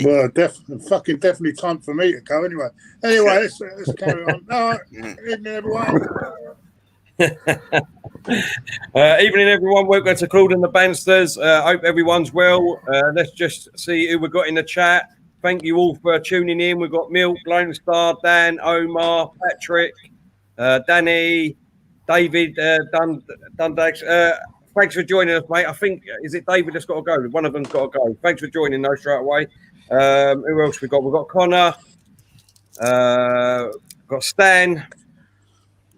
Well, definitely time for me to go. Anyway, let's carry on. Evening, everyone. Evening, everyone. Welcome to Claude and the Banstas. Hope everyone's well. Let's just see who we've got in the chat. Thank you all for tuning in. We've got Milk, Lone Star, Dan, Omar, Patrick, Danny, David, Dundax. Thanks for joining us, mate. I think, is it David that's got to go? One of them's got to go. Thanks for joining, though, straight away. Who else we got? We've got Connor, got Stan.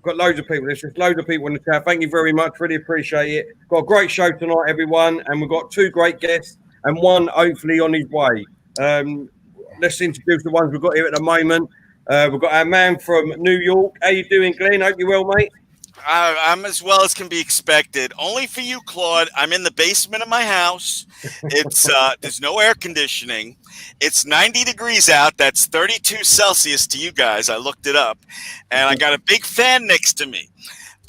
Got loads of people. There's just loads of people in the chat. Thank you very much. Really appreciate it. Got a great show tonight, everyone. And we've got 2 great guests and one hopefully on his way. Let's introduce the ones we've got here at the moment. We've got our man from New York. How you doing, Glenn? Hope you're well, mate. I'm as well as can be expected. Only for you, Claude. I'm in the basement of my house. It's there's no air conditioning. It's 90 degrees out. That's 32 Celsius to you guys. I looked it up. And I got a big fan next to me.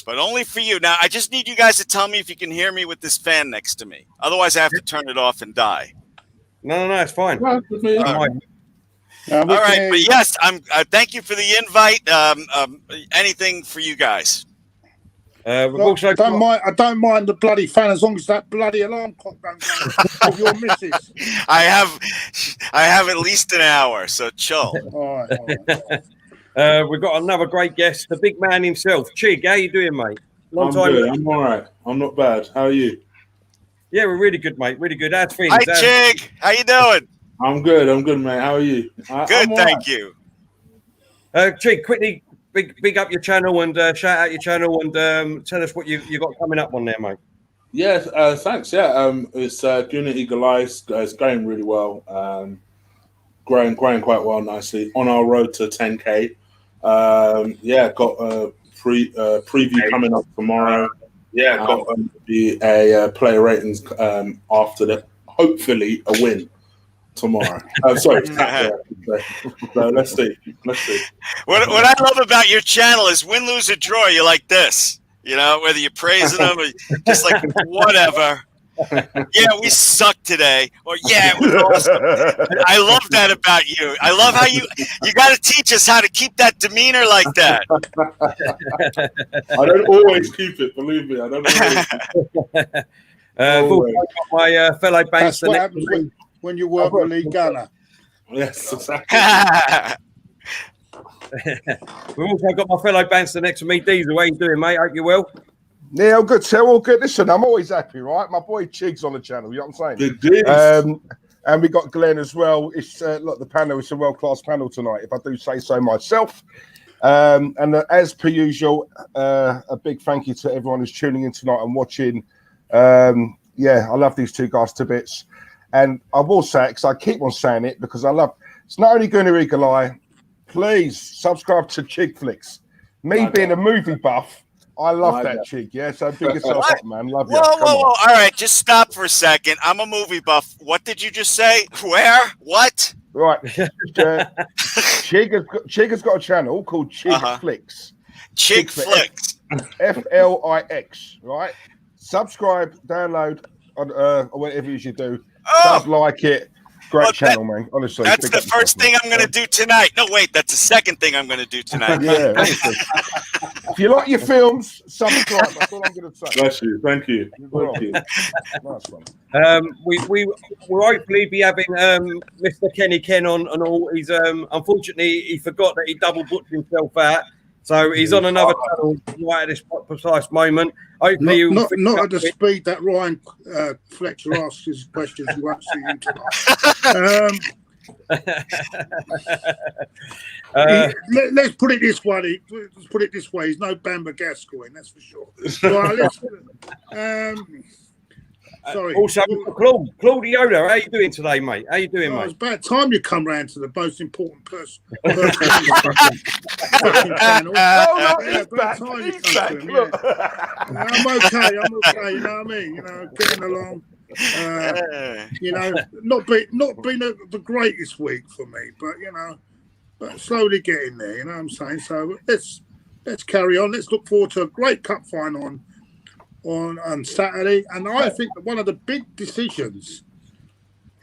But only for you. Now, I just need you guys to tell me if you can hear me with this fan next to me. Otherwise, I have to turn it off and die. No, it's fine. All right. But yes, thank you for the invite. Anything for you guys. I don't mind the bloody fan as long as that bloody alarm clock don't go with your missus. I have at least an hour, so chill. All right. We've got another great guest, the big man himself, Chig. How you doing, mate? I'm good. I'm all right. I'm not bad. How are you? Yeah, we're really good, mate. Really good. How's things? Hi, Chig. How you doing? I'm good, mate. How are you? Good, thank you. Chig, quickly. Big up your channel and shout out your channel and tell us what you got coming up on there, mate. Yeah, thanks. Yeah, it's Unity Eagle Eyes. It's going really well. Growing quite well, nicely on our road to 10K. Got a preview coming up tomorrow. Yeah, got a player ratings after that. Hopefully, a win tomorrow. Sorry. So let's see. What I love about your channel is win, lose, or draw. You're like this, whether you're praising them or just like whatever. Yeah, we sucked today. Or yeah, it was awesome. I love that about you. I love how you got to teach us how to keep that demeanor like that. I don't always keep it. Believe me, I don't always. My fellow Bansta. That's what happens when you work with Lee Gunner. Yes, exactly. We've also got my fellow Bansta next to me, Diesel. How you doing, mate? Hope you're well. Yeah, all good, sir. All good. Listen, I'm always happy, right? My boy Chig's on the channel. You know what I'm saying? And we got Glenn as well. It's look, the panel. It's a world-class panel tonight, if I do say so myself. And as per usual, a big thank you to everyone who's tuning in tonight and watching. I love these 2 guys to bits. And I will say it because I keep on saying it because I love. It's not only going to Eagle Eye. Please subscribe to Chig Flicks. Me being a movie buff, I love that Chig. Yeah, so big yourself up, man. Love you. Whoa! All right, just stop for a second. I'm a movie buff. What did you just say? Where? What? Right. Chig has got a channel called Chig Flicks. Chig Flicks. Flix. Right. Subscribe, download, or whatever you should do. Sub, like it. Great channel, man. Honestly, that's the first thing I'm going to do tonight. No, wait, that's the second thing I'm going to do tonight. Yeah, honestly. If you like your films, subscribe. That's all I'm going to say. Bless you. Thank you. Thank you. Nice one. We will hopefully be having Mr. Kenny Ken on and all. He's unfortunately he forgot that he double booked himself out. So he's on another channel right at this precise moment. Hopefully, not at the speed that Ryan Fletcher asks his questions. You won't see him tonight. Let's put it this way. He's no Bamba Gascoigne, that's for sure. Right, sorry. Also, Claude Yoda, how you doing today, mate? How you doing, mate? It's about time you come round to the most important person. I'm okay. You know what I mean? Getting along. Not been the greatest week for me, but slowly getting there. You know what I'm saying? So let's carry on. Let's look forward to a great cup final on Saturday. And I think that one of the big decisions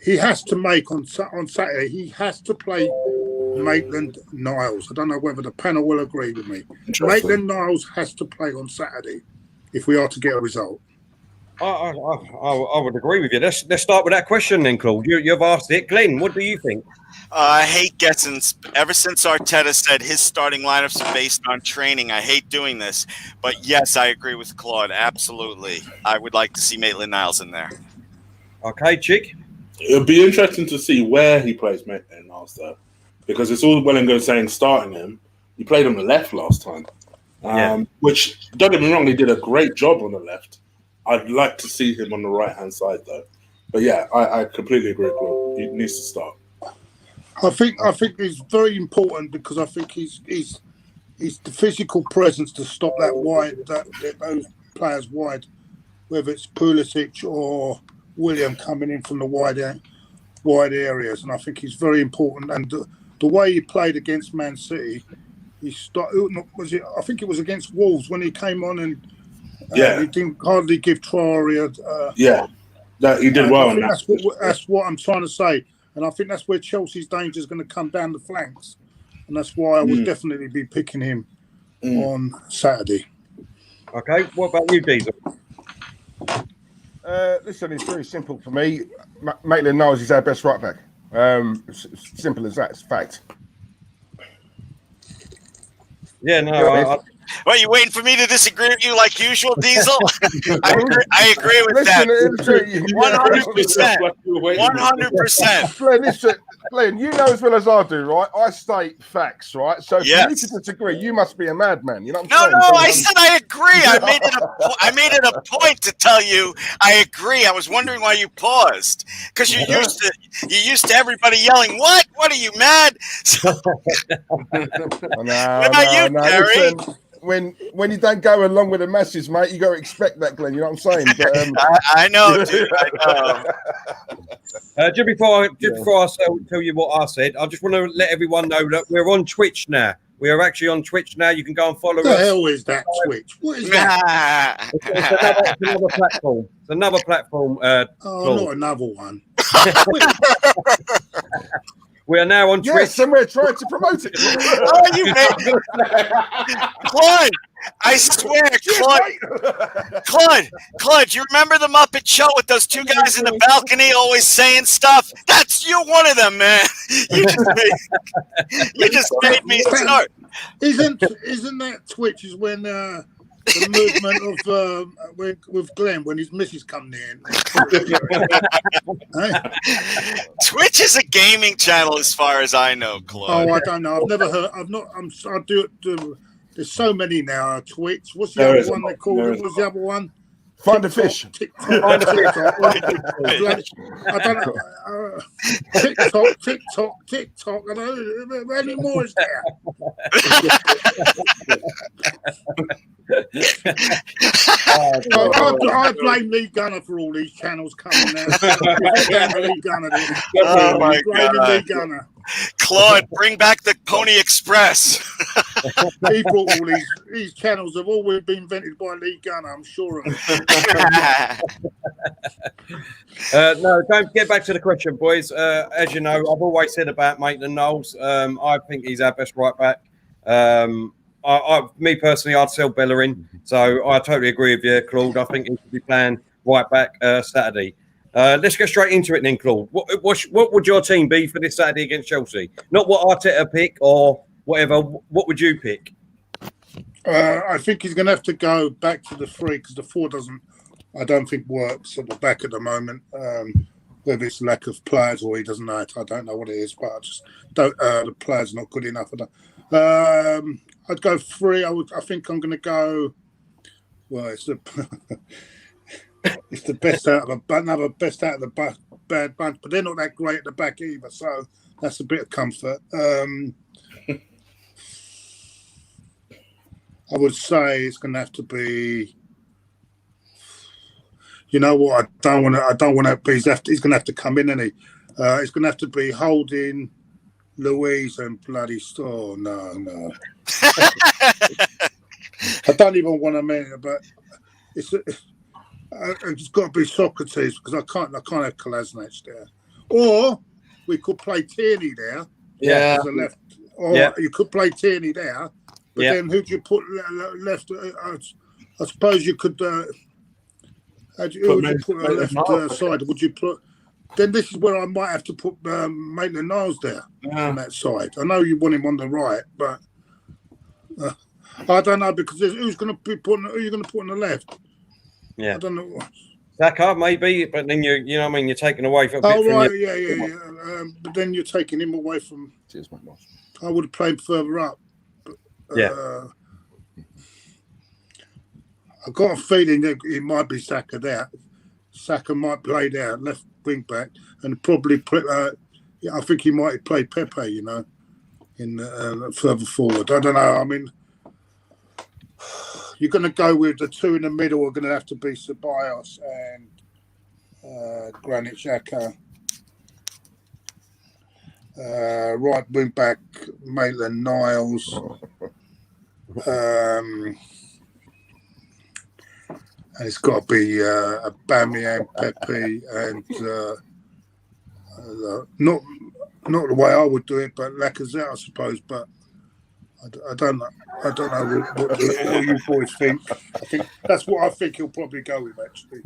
he has to make on Saturday. He has to play Maitland-Niles. I don't know whether the panel will agree with me. Maitland-Niles has to play on Saturday if we are to get a result. I would agree with you. Let's start with that question then, Claude. You've asked it. Glenn, what do you think? I hate guessing. Ever since Arteta said his starting lineups are based on training, I hate doing this. But yes, I agree with Claude. Absolutely. I would like to see Maitland-Niles in there. Okay, Chig? It'll be interesting to see where he plays Maitland-Niles, though. Because it's all well and good saying starting him. He played on the left last time. Which, don't get me wrong, he did a great job on the left. I'd like to see him on the right-hand side, though. But yeah, I completely agree with Claude. He needs to start. I think it's very important because I think he's the physical presence to stop those players wide, whether it's Pulisic or William coming in from the wide areas, and I think he's very important. And the way he played against Man City, I think it was against Wolves when he came on and he didn't hardly give Traore he did well. That's what I'm trying to say. And I think that's where Chelsea's danger is going to come down the flanks. And that's why I would definitely be picking him on Saturday. Okay, what about you, Diesel? Listen, it's very simple for me. Maitland-Niles is our best right back. Simple as that. It's fact. Yeah, no. What, you waiting for me to disagree with you like usual, Diesel? I agree with that. 100%. 100%. Glenn, you know as well as I do, right? I state facts, right? So for you to disagree, you must be a madman. You know what I'm saying? No, I said I agree. I made it a point to tell you I agree. I was wondering why you paused because you're used to everybody yelling, "What? What are you mad?" What about you, Terry? Listen, when you don't go along with the masses, mate, you got to expect that, Glenn. You know what I'm saying? But, I know, dude. I know. Just before I tell you what I said, I just want to let everyone know that we're on Twitch now. We are actually on Twitch now. You can go and follow us. What the hell is that Twitch? What is that? It's another platform. It's another platform. Not another one. We are now on Twitch. Yes, and we're trying to promote it. Oh, you made Claude, I swear, Claude, you remember the Muppet Show with those two guys in the balcony always saying stuff? You're one of them, man. You just made me start. Isn't that Twitch is when the movement of with Glenn when his missus come near? Twitch is a gaming channel, as far as I know, Claude. Oh, I don't know. I've never heard. I do. There's so many now. Twitch. What's the other one they call it? What's the other one? Find a fish. I don't know. TikTok. I don't know. How many more is there? I blame Lee Gunner for all these channels coming out. Lee Gunner. Oh my God. Lee Gunner. Claude, bring back the Pony Express. He brought all these channels have always been invented by Lee Gunner, I'm sure of it. No, don't get back to the question, boys. As you know, I've always said about Maitland-Niles. I think he's our best right back. Me personally, I'd sell Bellerin. So I totally agree with you, Claude. I think he should be playing right back Saturday. Let's get straight into it then, Claude. What would your team be for this Saturday against Chelsea? Not what Arteta pick or whatever. What would you pick? I think he's going to have to go back to the 3 because the 4 I don't think works at the back at the moment. Whether it's lack of players or he doesn't know it, I don't know what it is. But I just don't. The players not good enough. I'd go 3. I think I'm going to go. Well, it's the best out of the best out of the bad bunch, but they're not that great at the back either. So that's a bit of comfort. I would say it's going to have to be. You know what? I don't want to. He's going to have to come in, and it's going to have to be Holding, Louise, and bloody. Oh no. I don't even want to mention it, but it's got to be Socrates because I can't have Kolasinac there. Or we could play Tierney there. Yeah. As a left. Or you could play Tierney there. But then who'd you put left? I suppose you could. Who would you put on the left side? Would you put? Then this is where I might have to put Maitland-Niles there on that side. I know you want him on the right, but I don't know because who's going to be putting? Who are you going to put on the left? Yeah, I don't know. Saka maybe, but then you know what I mean. You're taking away from. Oh right, yeah. But then you're taking him away from. I would have played further up. But, I've got a feeling that it might be Saka there. Saka might play there, left wing back, and probably play, I think he might play Pepe, you know, in further forward. I don't know. I mean, you're going to go with the two in the middle are going to have to be Ceballos and Granit Xhaka. Right wing back, Maitland-Niles. And it's got to be Aubameyang, Pepe, and not the way I would do it, but Lacazette, I suppose. But I don't know. I don't know what you boys think. I think that's what I think he'll probably go with. Actually,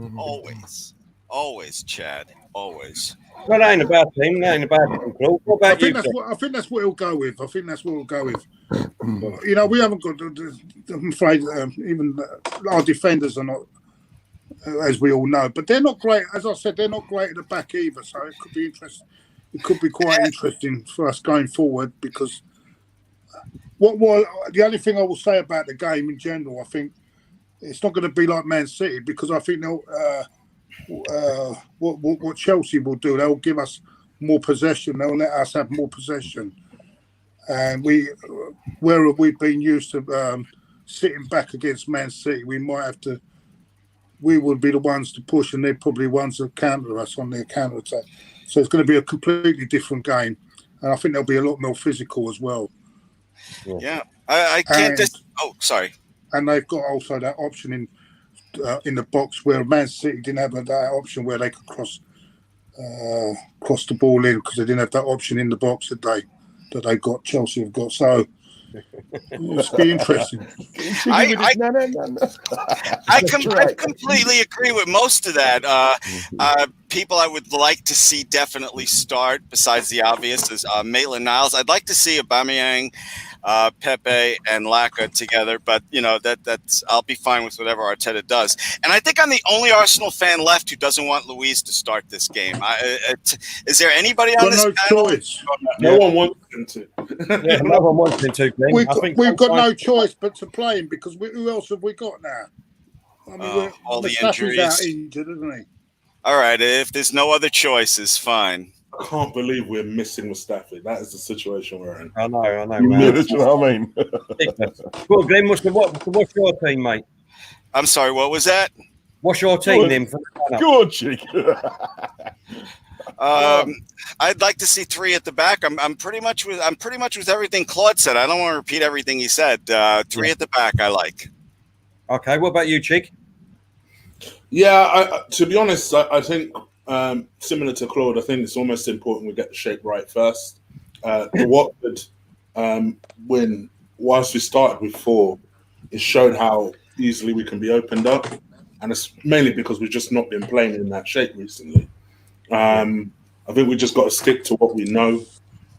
always, Chad, always. Well, that ain't a bad thing. That ain't a bad thing, Claude. What about you? I think that's what he'll go with. I think that's what he'll go with. But, you know, we haven't got. I'm afraid even our defenders are not, as we all know. But they're not great. As I said, they're not great at the back either. So it could be interesting. It could be quite interesting for us going forward because the only thing I will say about the game in general, I think it's not going to be like Man City because I think they'll. What Chelsea will do, they'll give us more possession. They'll let us have more possession, and where we've been used to sitting back against Man City, we might have to. We would be the ones to push, and they're probably ones that counter us on their counter attack. So it's going to be a completely different game, and I think they'll be a lot more physical as well. Yeah, I can't. Sorry. And they've got also that option in the box where Man City didn't have that option where they could cross the ball in because they didn't have that option in the box that they got. Chelsea have got. So it's be interesting. I completely agree with most of that. People I would like to see definitely start, besides the obvious, is Maitland-Niles. I'd like to see Aubameyang, Pepe, and Laka together, but you know that's I'll be fine with whatever Arteta does. And I think I'm the only Arsenal fan left who doesn't want Luiz to start this game. Is there anybody on this panel? Choice. No one wants him to. No one wants him to. Glenn. We've got no choice but to play him because who else have we got now? I mean, all the Mustafi's injuries. out injured, isn't he? All right, if there's no other choices, fine. I can't believe we're missing Mustafi. That is the situation we're in. I know, man. You know what I mean? Well, Glenn, what's your team, mate? I'm sorry, what was that? What's your team then? Good, Chig. I'd like to see three at the back. I'm pretty much with everything Claude said. I don't want to repeat everything he said. Three at the back, I like. Okay, what about you, Chig? Yeah, to be honest, I think similar to Claude, I think it's almost important we get the shape right first. The Watford win, whilst we started with 4, it showed how easily we can be opened up, and it's mainly because we've just not been playing in that shape recently. I think we just got to stick to what we know,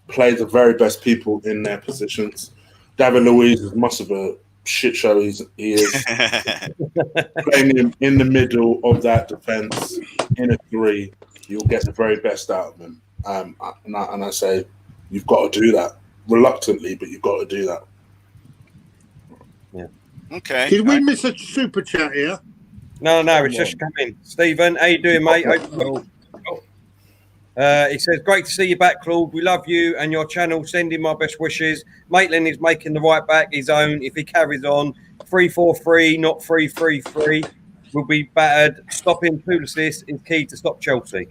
play the very best people in their positions. David Luiz is much of a shit show he is. Playing him in the middle of that defence in a 3, you'll get the very best out of him. And I say, you've got to do that. Reluctantly, but you've got to do that. Yeah. Okay. Did we miss a super chat here? No, it's just come in. Stephen, how you doing, mate? He says, great to see you back, Claude. We love you and your channel. Send him my best wishes. Maitland is making the right back his own. If he carries on, 3-4-3, not 3-3-3, will be battered. Stopping Pulisic is key to stop Chelsea.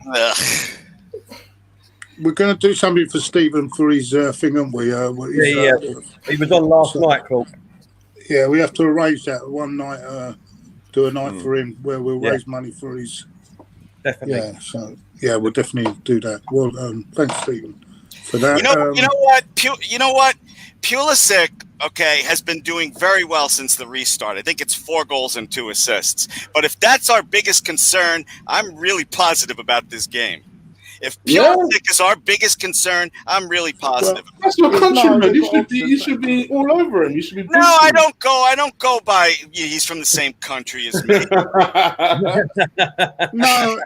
We're going to do something for Stephen for his thing, aren't we? He was on last night, Claude. Yeah, we have to arrange that one night, do a night for him where we'll raise money for his... definitely. Yeah, so we'll definitely do that. Well, thanks, Stephen, for that. You know what? Pulisic, okay, has been doing very well since the restart. I think it's 4 goals and 2 assists. But if that's our biggest concern, I'm really positive about this game. If Pulisic is our biggest concern, I'm really positive. Well, that's your countryman. You should be all over him. You should be. No, I don't go by. He's from the same country as me. No,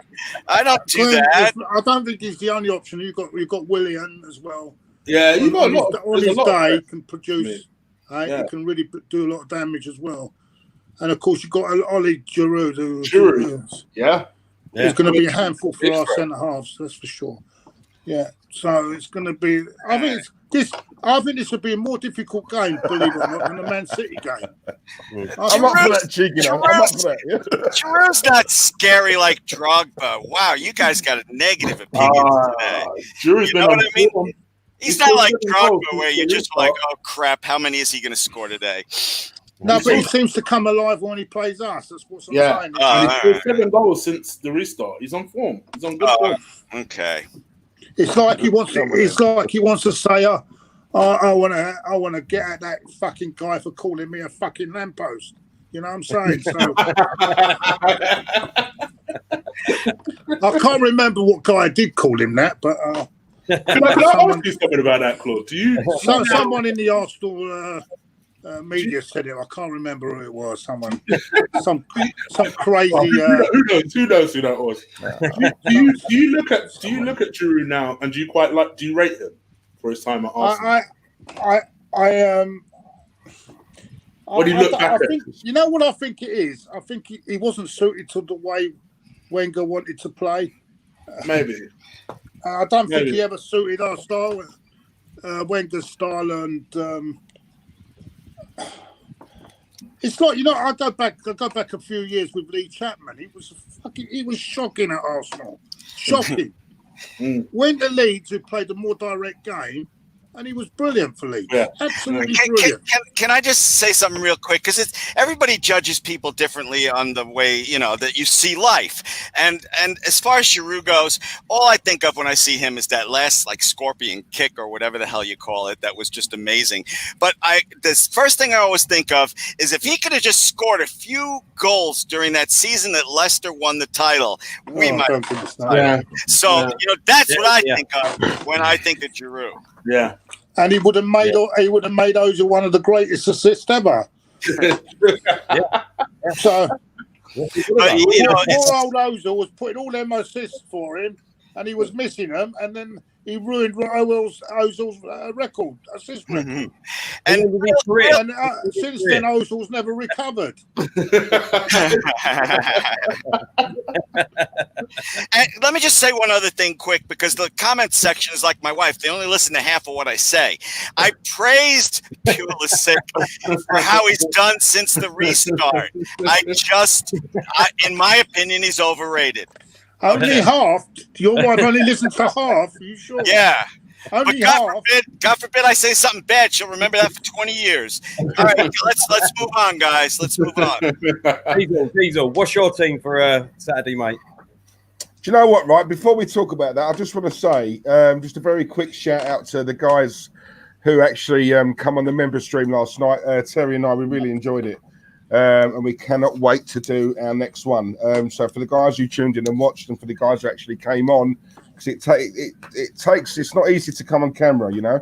I don't do that. I don't think he's the only option. You've got Willian as well. Yeah, you got on his day. He can produce. He can really do a lot of damage as well. And of course, you've got Ollie Giroud. It's going to be a handful for our centre halves, that's for sure. Yeah, so it's going to be. I think this would be a more difficult game, believe it or not, than the Man City game. I'm up for that, Chig. I'm up for that. Yeah. Giroud's not scary like Drogba. Wow, you guys got a negative opinion today. You know what I mean? He's not like Drogba, where you're just like, oh crap, how many is he going to score today? No, but he seems to come alive when he plays us. That's what I'm saying. He's scored 7 goals since the restart. He's on form. He's on good form. Okay. It's like he wants to. It's like he wants to say, I want to get at that fucking guy for calling me a fucking lamppost. You know what I'm saying? So I can't remember what guy did call him that, but can I ask you something about that, Claude? Someone in the Arsenal media said it. I can't remember who it was. Someone, some crazy. Who knows who that was? Do you look at Giroud now, and do you rate him for his time at Arsenal? What do you look back at? You know what I think it is? I think he wasn't suited to the way Wenger wanted to play. Maybe. I don't think he ever suited our style, Wenger's style, and it's like, you know, I go back a few years with Lee Chapman. He was shocking at Arsenal, shocking. Went to Leeds, who played a more direct game, and he was brilliant for Leeds. Yeah. Absolutely brilliant. Can I just say something real quick? Because everybody judges people differently on the way, you know, that you see life. And as far as Giroud goes, all I think of when I see him is that last like scorpion kick or whatever the hell you call it. That was just amazing. But this first thing I always think of is if he could have just scored a few goals during that season that Leicester won the title, we might. So you know, that's what I think of when I think of Giroud. Yeah. And he would have made Ozil one of the greatest assists ever. So, but, you know, poor old Ozil was putting all them assists for him, and he was missing them, and then he ruined Ozil's record, assist record. And since then, Ozil's never recovered. And let me just say one other thing quick, because the comment section is like my wife. They only listen to half of what I say. I praised Pulisic for how he's done since the restart. In my opinion, he's overrated. Only half? Your wife only listens to half? Are you sure? Yeah. Only God forbid I say something bad. She'll remember that for 20 years. All right, let's move on, guys. Let's move on. Diesel, what's your team for Saturday, mate? Do you know what, right? Before we talk about that, I just want to say just a very quick shout out to the guys who actually come on the member stream last night. Terry and I, we really enjoyed it. And we cannot wait to do our next one. So for the guys who tuned in and watched, and for the guys who actually came on, because it's not easy to come on camera, you know.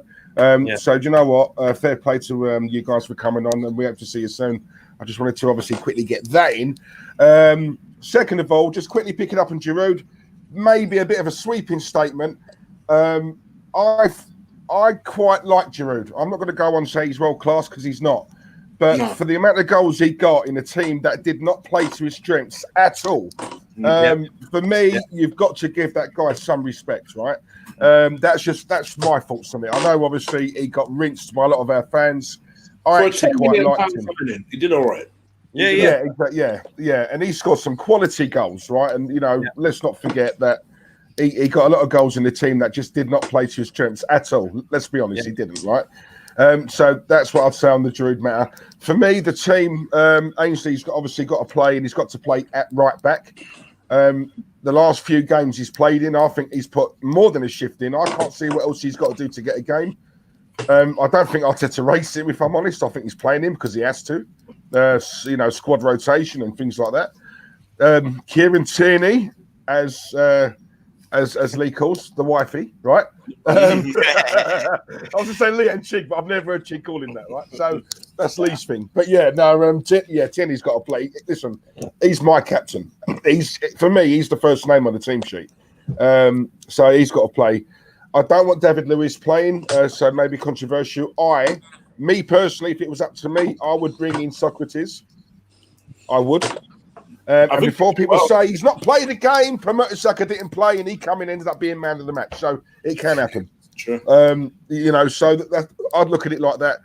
So do you know what? Fair play to you guys for coming on, and we hope to see you soon. I just wanted to obviously quickly get that in. Second of all, just quickly picking up on Giroud, maybe a bit of a sweeping statement. I quite like Giroud. I'm not going to go on and say he's world class, because he's not. But for the amount of goals he got in a team that did not play to his strengths at all, for me, you've got to give that guy some respect, right? That's my thoughts on it. I know, obviously, he got rinsed by a lot of our fans. I actually quite liked him. He did all right. Yeah. And he scored some quality goals, right? And, you know, let's not forget that he got a lot of goals in the team that just did not play to his strengths at all. Let's be honest, he didn't, right? So that's what I'd say on the Giroud matter. For me, the team, Ainsley's obviously got to play, and he's got to play at right back. the last few games he's played in, I think he's put more than a shift in. I can't see what else he's got to do to get a game. I don't think Arteta race him, if I'm honest. I think he's playing him because he has to. Squad rotation and things like that. Kieran Tierney, as Lee calls the wifey, right? I was just saying Lee and Chig, but I've never heard Chig call him that, right? So that's Lee's thing. But Tierney's got to play. Listen, he's my captain. For me, he's the first name on the team sheet. So he's got to play. I don't want David Luiz playing, so maybe controversial. Me personally, if it was up to me, I would bring in Socrates. I would. And before people say he's not played a game, Mertesacker didn't play, and he ended up being man of the match. So it can happen. Sure. So that I'd look at it like that.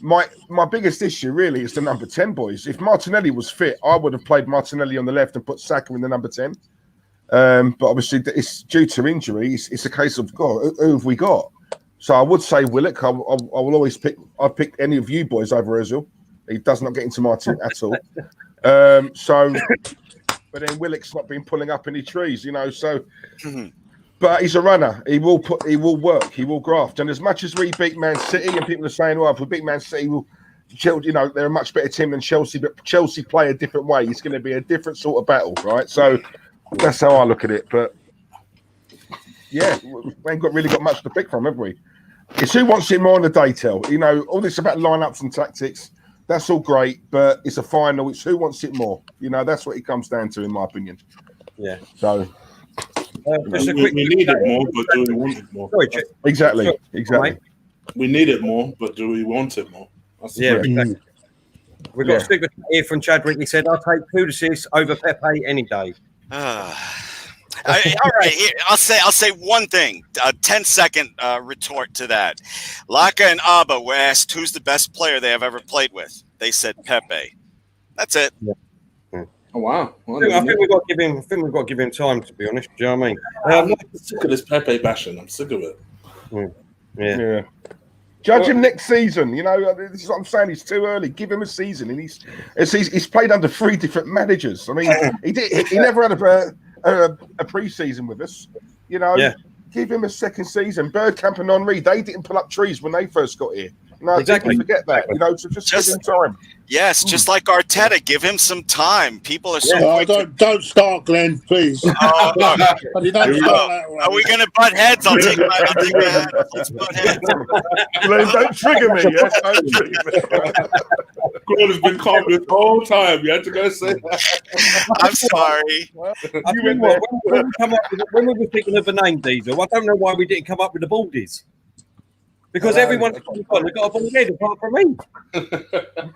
My biggest issue really is the number 10 boys. If Martinelli was fit, I would have played Martinelli on the left and put Saka in the number 10. But obviously, it's due to injury. It's a case of, God, who have we got? So I would say Willock. I will always pick. I'd pick any of you boys over Ozil. He does not get into my team at all. But then Willock's not been pulling up any trees, So, but he's a runner. He will work. He will graft. And as much as we beat Man City, and people are saying, "Well, if we beat Man City, they're a much better team than Chelsea." But Chelsea play a different way. It's going to be a different sort of battle, right? So. That's how I look at it, but yeah, we ain't really got much to pick from, have we? It's who wants it more on the detail. All this about lineups and tactics, that's all great, but it's a final. It's who wants it more. That's what it comes down to, in my opinion. Yeah. So we need it more, but do we want it more? Exactly. We need it more, but do we want it more? Exactly. We've got a super here from Chadwick. He said, "I'll take Pulisic over Pepe any day." All right, here, I'll say one thing. 10-second retort to that. Laka and Abba were asked who's the best player they have ever played with. They said Pepe. That's it. Oh wow! I think we've got to give him time. To be honest, do you know what I mean? I'm sick of this Pepe bashing. I'm sick of it. Yeah. Judge him next season. This is what I'm saying. He's too early. Give him a season, and he's played under 3 different managers. I mean, he never had a pre-season with us. Give him a second season. Bergkamp and Henry, they didn't pull up trees when they first got here. Exactly. Forget that. So just give him time. Yes, just like Arteta, give him some time. People are so don't start, Glenn, please. Oh, no. But you don't start that way. Are we going to butt heads? I'll take my head. Let's butt heads. Glenn, don't trigger me. Yes, don't trigger me. Claude has been calm this whole time. You had to go say that. I'm sorry. When we were thinking of the name Diesel, I don't know why we didn't come up with the Baldies. Because everyone's got a bald head apart from me.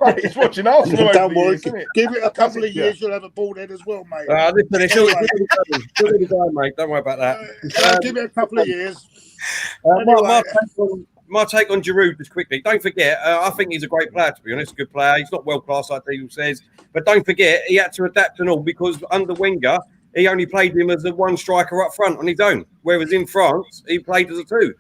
Right, he's watching Arsenal. Don't worry. Give it a couple of years, you'll have a bald head as well, mate. Listen, it's already going, mate. Don't worry about that. Give it a couple of years. My take on Giroud, just quickly. Don't forget, I think he's a great player, to be honest. A good player. He's not world class, like Diesel says. But don't forget, he had to adapt and all because under Wenger, he only played him as a one striker up front on his own. Whereas in France, he played as a 2.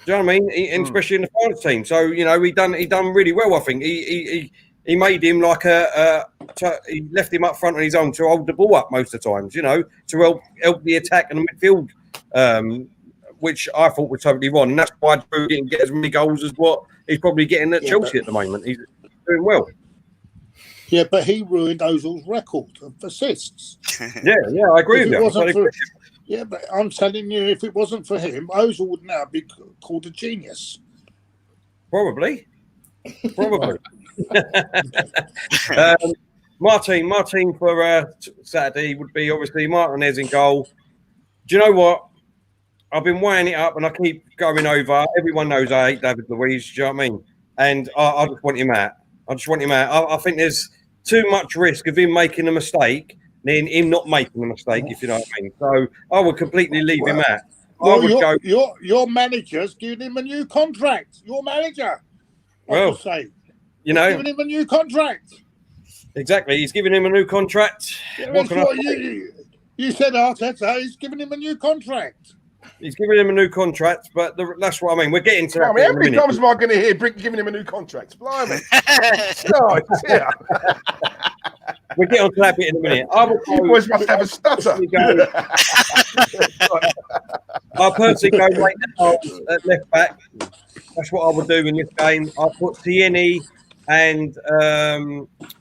Do you know what I mean? And especially in the France team. So he done really well. I think he made him like he left him up front on his own to hold the ball up most of the times. To help the attack and the midfield, which I thought was totally wrong. And that's why Drew didn't get as many goals as what he's probably getting at Chelsea at the moment. He's doing well. Yeah, but he ruined Ozil's record of assists. Yeah, I agree with you. Yeah, but I'm telling you, if it wasn't for him, Ozil would now be called a genius. Probably. Martin for Saturday would be obviously Martinez in goal. Do you know what? I've been weighing it up and I keep going over. Everyone knows I hate David Luiz, do you know what I mean? And I just want him out. I think there's too much risk of him making a mistake than him not making a mistake, if you know what I mean. So I would completely leave him out. Your manager's giving him a new contract. Your manager. Giving him a new contract. Exactly. He's giving him a new contract. Yeah, you said Arteta, he's giving him a new contract. He's giving him a new contract, but that's what I mean. We're getting to that. How many times am I going to hear Brick giving him a new contract? Blimey. We'll get on to that bit in a minute. You boys must have a stutter. I'll personally go right now at left back. That's what I would do in this game. I'll put Tierney and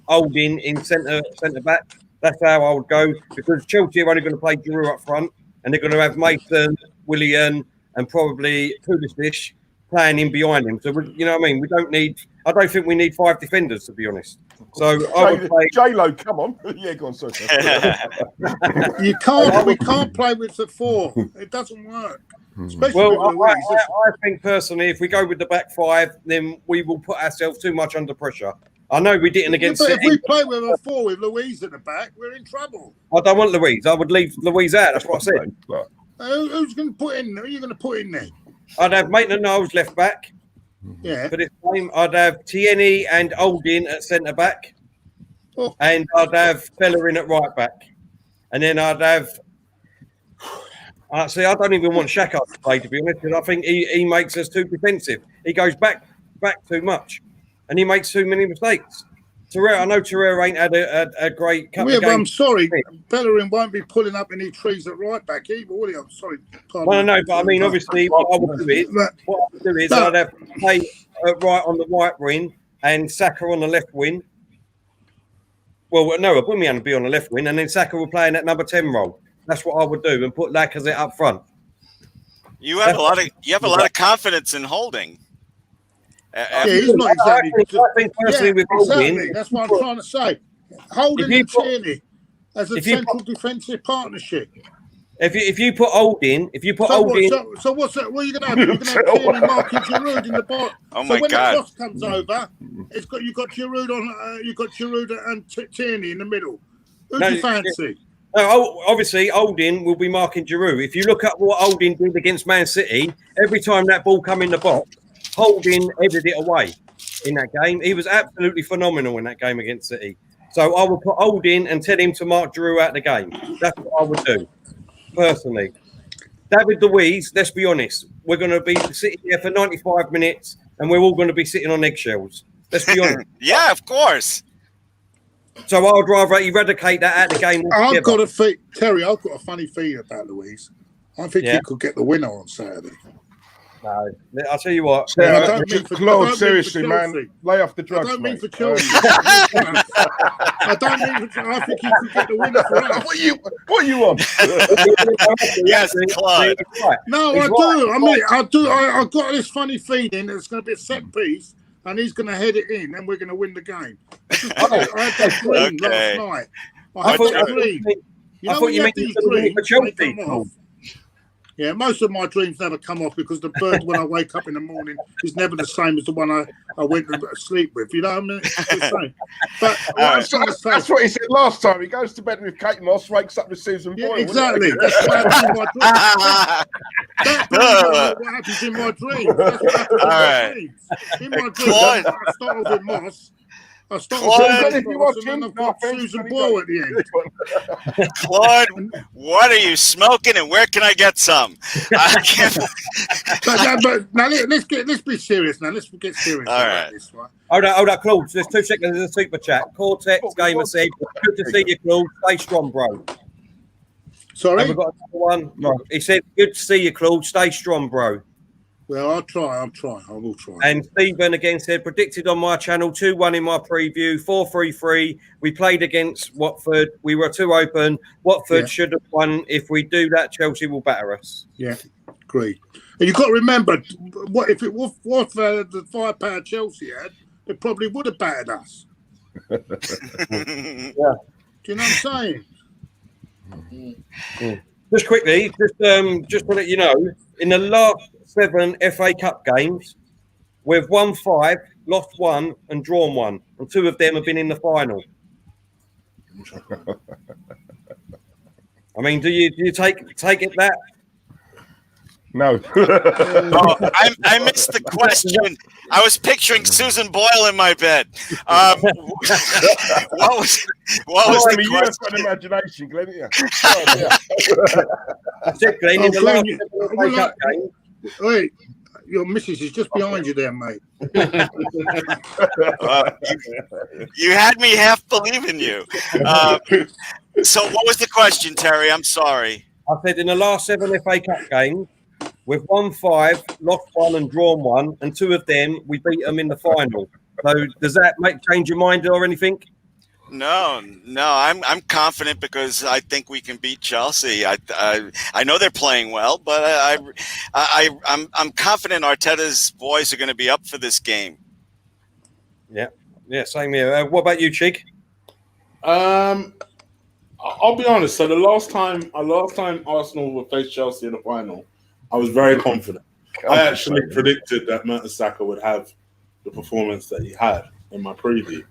Holding in centre back. That's how I would go, because Chelsea are only going to play Giroud up front, and they're going to have Mason, Willian, and probably Pulisic playing in behind him. So, you know what I mean? I don't think we need 5 defenders, to be honest. So I would play J-Lo, come on. Yeah, go on, sorry. We can't play with the 4. It doesn't work. Especially with Louise. I think personally, if we go with the back 5, then we will put ourselves too much under pressure. I know we didn't against City. If we play with a 4 with Louise at the back, we're in trouble. I don't want Louise. I would leave Louise out. That's what I said. Who's going to put in? Who are you going to put in there? I'd have Maitland-Niles left back. Yeah. For this game, I'd have Tierney and Holding at centre back, and I'd have Bellerin at right back, and then I'd have. I don't even want Xhaka to play, to be honest, because I think he makes us too defensive. He goes back too much, and he makes too many mistakes. I know Torreira ain't had a great couple of games. But I'm sorry, Bellerin won't be pulling up any trees at right back either, will he? I'm sorry. Well, no, but I mean, obviously, what I would do is I'd have play right on the right wing and Saka on the left wing. Well, no, Aubameyang would be on the left wing, and then Saka will play in that number 10 role. That's what I would do, and put Lacazette up front. You have a lot of confidence in Holding. He's not exactly. I think personally with Holding, that's what I'm trying to say. Holding and Tierney as a central defensive partnership. If you put Holding, so what's that? What are you going to have? You're going to have Tierney marking Giroud in the box. Oh my God! So when the cross comes over, you've got Giroud on. You've got Giroud and Tierney in the middle. Who do you fancy? No, obviously Holding will be marking Giroud. If you look at what Holding did against Man City, every time that ball come in the box, Holding headed it away in that game. He was absolutely phenomenal in that game against City. So I would put Holding and tell him to mark Giroud out the game. That's what I would do, personally. David Luiz, let's be honest, we're going to be sitting here for 95 minutes and we're all going to be sitting on eggshells. Let's be honest. Yeah, of course. So I would rather eradicate that out of the game. I've got a funny feeling about Luiz. I think he could get the winner on Saturday. No, I'll tell you what. Claude, seriously, man, lay off the drugs. I don't mean for Chelsea. I think he could get the winner for us. What you want? Yes, Claude. No, I do. I've got this funny feeling that it's going to be a set piece. And he's going to head it in, and we're going to win the game. I had that dream last night. I had that dream. You know when you have these dreams, they come off. Yeah, most of my dreams never come off because the bird, when I wake up in the morning, is never the same as the one I went to sleep with. You know what I mean? It's the same. But what I'm trying to say, that's what he said last time. He goes to bed with Kate Moss, wakes up with Susan Boyle. Exactly. That's what happens in my dreams. That's what happens in my dreams. That's what happens in my dreams. In my dreams, I start off with Moss. I start off with Moss, and then I've got Susan Boyle at the end. Claude, what are you smoking, and where can I get some? But now let's be serious. Now let's get serious about this, right? Hold on, Claude. There's 2 seconds in the super chat. Cortex Gamer said, "Good to see you, Claude. Stay strong, bro." Sorry, have we got another one? No. He said, "Good to see you, Claude. Stay strong, bro." Well, I'll try. I will try. And Stephen again said, predicted on my channel 2-1 in my preview, 4-3-3. We played against Watford. We were too open. Watford should have won. If we do that, Chelsea will batter us. Yeah, agree. And you've got to remember, what if it was the firepower Chelsea had, it probably would have battered us. Yeah. Do you know what I'm saying? Just quickly, just to let you know, in the last 7 FA Cup games, we've won 5, lost 1, and drawn 1, and 2 of them have been in the final. I mean, do you take it that? No. I missed the question. I was picturing Susan Boyle in my bed. What was the question? You've got an imagination, Glenn. Yeah. That's it, Glenn. In the last FA Cup game. Wait, Your missus is just behind you there, mate. You had me half believing you. So what was the question, Terry? I'm sorry. I said in the last 7 FA Cup games, we've won 5, lost 1 and drawn 1, and 2 of them we beat them in the final. So does that change your mind or anything? No, I'm confident because I think we can beat Chelsea. I know they're playing well, but I'm confident Arteta's boys are going to be up for this game. Yeah, same here. What about you, Chig? I'll be honest. So the last time Arsenal would face Chelsea in the final, I was very confident. I actually predicted that Mertesacker would have the performance that he had in my preview.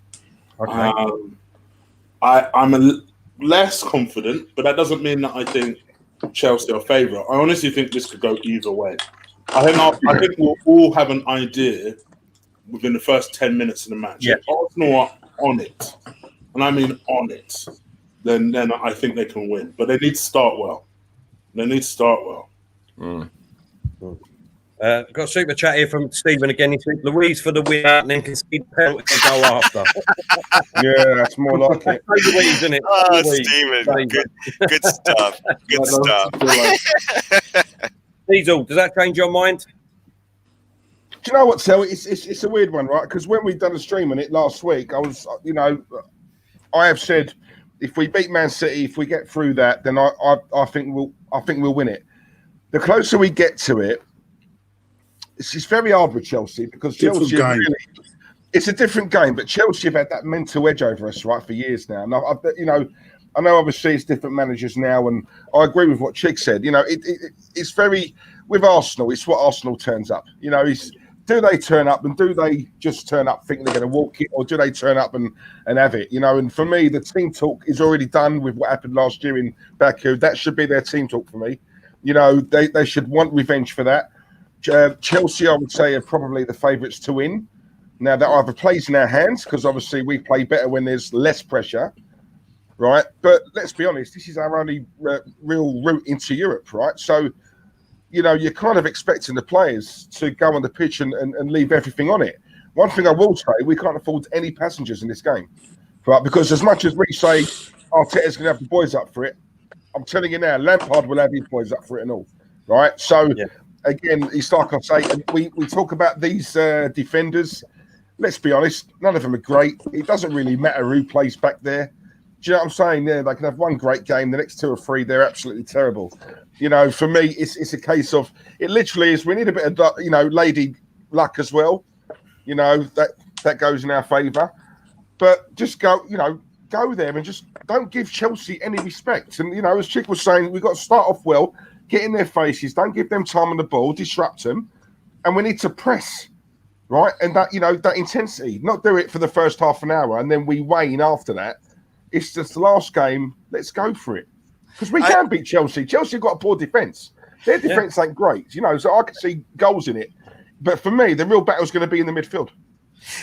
Okay. I'm less confident, but that doesn't mean that I think Chelsea are favourite. I honestly think this could go either way. I think we'll all have an idea within the first 10 minutes of the match. Yeah. If Arsenal are on it, and I mean on it, then I think they can win. But they need to start well. Got a super chat here from Stephen again. He said Louise for the win and then concede penalty to go after. Yeah, that's more like it. Louise, isn't it? Oh, Louise. Stephen, good stuff. Good stuff. Diesel, does that change your mind? Do you know what, Tel? It's a weird one, right? Because when we done a stream on it last week, I have said if we beat Man City, if we get through that, then I think we'll win it. The closer we get to it, it's very hard with Chelsea because Chelsea it's a different game, but Chelsea have had that mental edge over us, right, for years now. And I know obviously it's different managers now, and I agree with what Chig said. It's very with Arsenal. It's what Arsenal turns up. Do they turn up and do they just turn up thinking they're going to walk it, or do they turn up and have it? And for me, the team talk is already done with what happened last year in Baku. That should be their team talk for me. They should want revenge for that. Chelsea, I would say, are probably the favourites to win. Now, that either plays in our hands because obviously we play better when there's less pressure, right? But let's be honest, this is our only real route into Europe, right? So, you're kind of expecting the players to go on the pitch and leave everything on it. One thing I will say, we can't afford any passengers in this game, right? Because as much as we say Arteta's going to have the boys up for it, I'm telling you now, Lampard will have his boys up for it and all, right? So, Again, it's like I say, we talk about these defenders. Let's be honest, none of them are great. It doesn't really matter who plays back there. Do you know what I'm saying? Yeah, they can have one great game, the next 2 or 3, they're absolutely terrible. For me, it's a case of, it literally is, we need a bit of, lady luck as well. That goes in our favour. But just go there and just don't give Chelsea any respect. And, as Chick was saying, we've got to start off well, get in their faces, don't give them time on the ball, disrupt them. And we need to press, right? And that, that intensity, not do it for the first half an hour and then we wane after that. It's just the last game. Let's go for it. Because we can beat Chelsea. Chelsea have got a poor defence. Their defence ain't great, so I can see goals in it. But for me, the real battle is going to be in the midfield.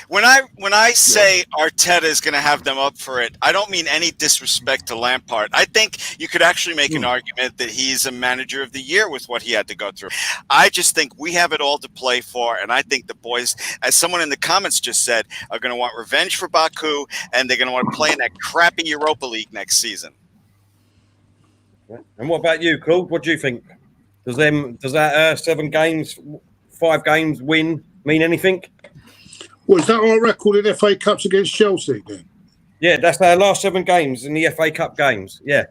When I say Arteta is going to have them up for it, I don't mean any disrespect to Lampard. I think you could actually make an argument that he's a manager of the year with what he had to go through. I just think we have it all to play for, and I think the boys, as someone in the comments just said, are going to want revenge for Baku, and they're going to want to play in that crappy Europa League next season. And what about you, Claude? What do you think? Does that 7 games, 5 games win mean anything? Well, is that our record in FA Cups against Chelsea then? Yeah, that's our last 7 games in the FA Cup games. Yeah.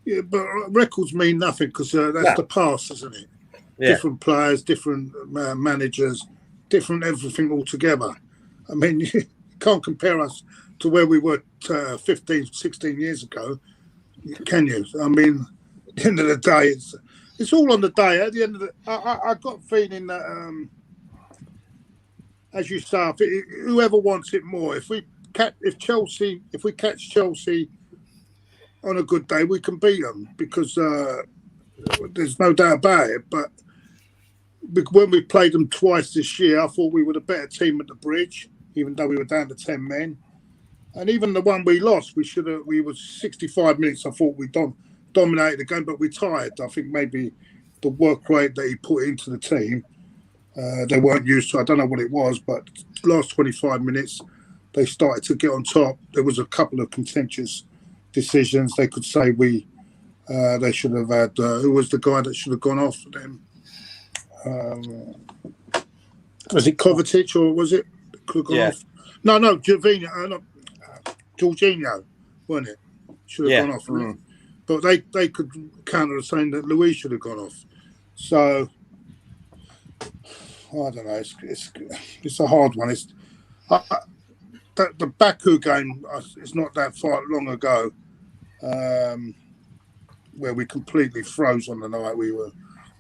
Yeah, but records mean nothing because that's the past, isn't it? Yeah. Different players, different managers, different everything altogether. I mean, you can't compare us to where we were 15, 16 years ago, can you? I mean, at the end of the day, it's all on the day. At the end of the I got a feeling that, as you say, whoever wants it more, if we catch Chelsea on a good day, we can beat them because there's no doubt about it. But when we played them twice this year, I thought we were the better team at the Bridge, even though we were down to 10 men. And even the one we lost, we were 65 minutes. I thought we dominated the game, but we tired. I think maybe the work rate that he put into the team, they weren't used to. I don't know what it was, but last 25 minutes, they started to get on top. There was a couple of contentious decisions. They could say they should have had. Who was the guy that should have gone off for them? Was it Kovacic or was it? Could have gone off. No, Jorginho, wasn't it? Should have gone off. But they could counter saying that Luis should have gone off. So I don't know. It's a hard one. The Baku game. It's not that far long ago, where we completely froze on the night. We were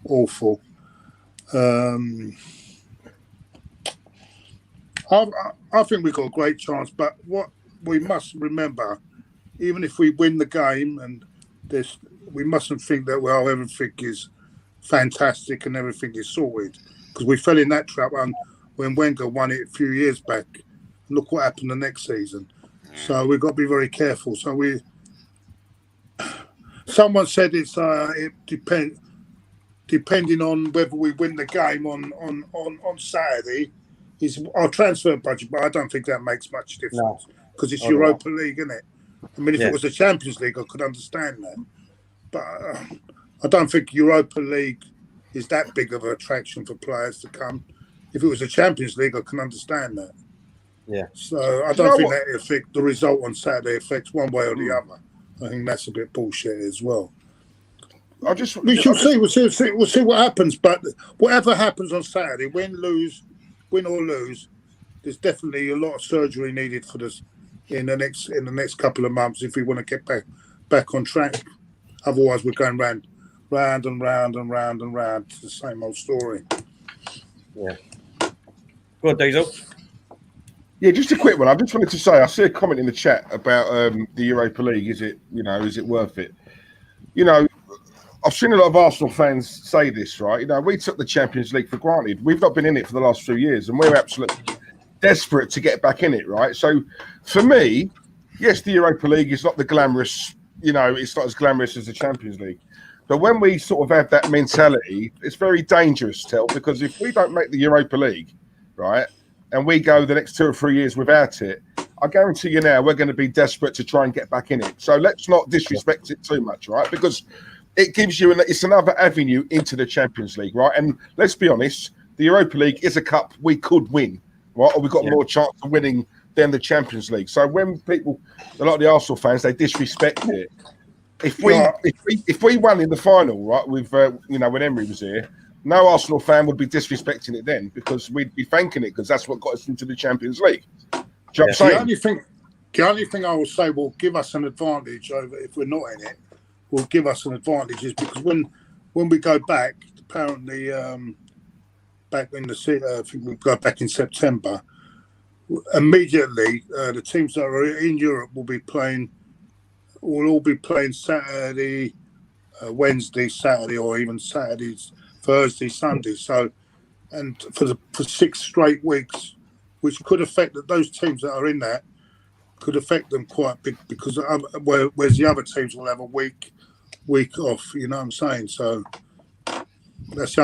awful. I think we've got a great chance, but what we must remember, even if we win the game, and we mustn't think that everything is fantastic and everything is sorted, because we fell in that trap when Wenger won it a few years back. Look what happened the next season. So we've got to be very careful. So someone said it depending on whether we win the game on Saturday. Is our transfer budget, but I don't think that makes much difference because it's Europa League, isn't it? I mean, if it was the Champions League, I could understand that, but I don't think Europa League is that big of an attraction for players to come. If it was the Champions League, I can understand that. Yeah. So I don't think that affect the result on Saturday affects one way or the other. I think that's a bit we shall see. We'll see what happens. But whatever happens on Saturday, win or lose, there's definitely a lot of surgery needed for this in the next couple of months if we want to get back on track. Otherwise, we're going round and round to the same old story. Yeah. Go on, Diesel. Yeah, just a quick one. I just wanted to say, I see a comment in the chat about the Europa League. Is it worth it? I've seen a lot of Arsenal fans say this, right? We took the Champions League for granted. We've not been in it for the last few years, and we're absolutely desperate to get back in it, right? So, for me, yes, the Europa League is not the glamorous, it's not as glamorous as the Champions League. But when we sort of have that mentality, it's very dangerous, because if we don't make the Europa League, right, and we go the next 2 or 3 years without it, I guarantee you now we're going to be desperate to try and get back in it. So let's not disrespect it too much, right? Because it gives you it's another avenue into the Champions League, right? And let's be honest, the Europa League is a cup we could win, right? Or we've got more chance of winning than the Champions League. So when a lot of the Arsenal fans, they disrespect it. If we won in the final, right, with when Emery was here, no Arsenal fan would be disrespecting it then, because we'd be thanking it because that's what got us into the Champions League. Do you know what I'm saying? The only thing I will say will give us an advantage over if we're not in it. Will give us an advantage is because when we go back, apparently back in the city, I think we go back in September. Immediately, the teams that are in Europe will all be playing Saturday, Wednesday, Saturday, or even Saturdays, Thursday, Sunday. So, and for 6 straight weeks, which could affect those teams that are in that, could affect them quite big because whereas the other teams will have a week off. You know what I'm saying? So that's the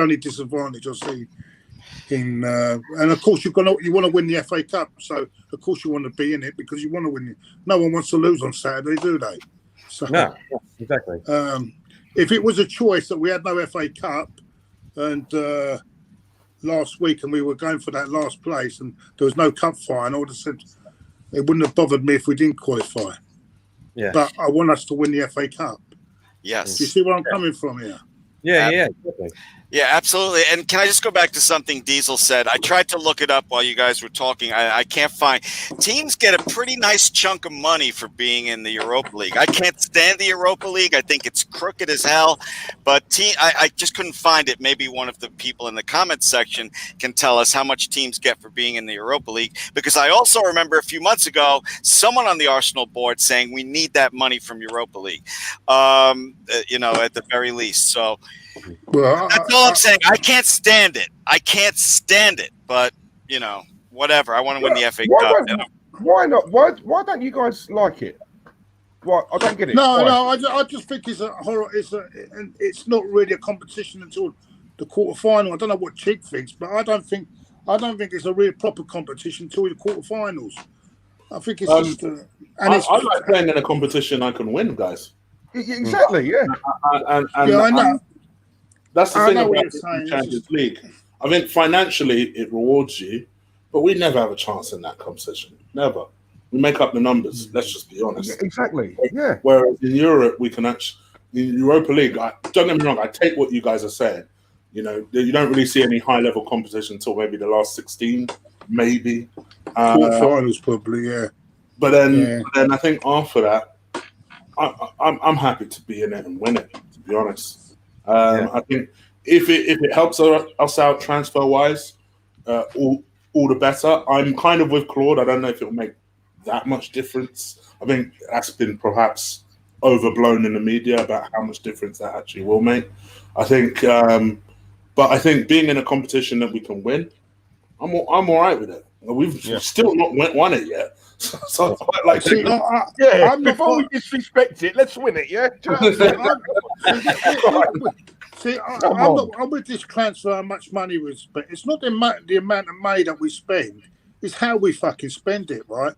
only disadvantage I see. And of course you want to win the FA Cup, so of course you want to be in it because you want to win it. No one wants to lose on Saturday, do they? So, no, exactly. If it was a choice that we had no FA Cup and last week and we were going for that last place and there was no cup final, I would have said it wouldn't have bothered me if we didn't qualify. Yeah. But I want us to win the FA Cup. Yes. Do you see where I'm coming from here? Yeah, exactly. Yeah, absolutely. And can I just go back to something Diesel said? I tried to look it up while you guys were talking. I can't find. Teams get a pretty nice chunk of money for being in the Europa League. I can't stand the Europa League. I think it's crooked as hell. But I just couldn't find it. Maybe one of the people in the comments section can tell us how much teams get for being in the Europa League. Because I also remember a few months ago, someone on the Arsenal board saying we need that money from Europa League, at the very least. So that's all I'm saying. I can't stand it. But, whatever. I want to win the FA Cup. Why not? Why don't you guys like it? What? I don't get it. No. I just think it's a horror. It's not really a competition until the quarterfinal. I don't know what Chig thinks, but I don't think it's a real proper competition until the quarterfinals. I think it's just. I like playing in a competition I can win, guys. Exactly. Yeah. And I know. That's the thing about the Champions League. I think financially it rewards you, but we never have a chance in that competition. Never. We make up the numbers. Let's just be honest. Exactly. Yeah. Whereas in Europe, we can actually, in Europa League, don't get me wrong, I take what you guys are saying. You know, you don't really see any high level competition until maybe the last 16, maybe. Quarterfinals, probably, yeah. But then I think after that, I'm happy to be in it and win it, to be honest. I think if it helps us out transfer wise, all the better. I'm kind of with Claude. I don't know if it'll make that much difference. I think that's been perhaps overblown in the media about how much difference that actually will make. I think, but I think being in a competition that we can win, I'm all right with it. We've still not won it yet. So I quite like it. Before we disrespect it, let's win it, yeah? I'm with this transfer, how much money we spend. It's not the amount of money that we spend, it's how we fucking spend it, right?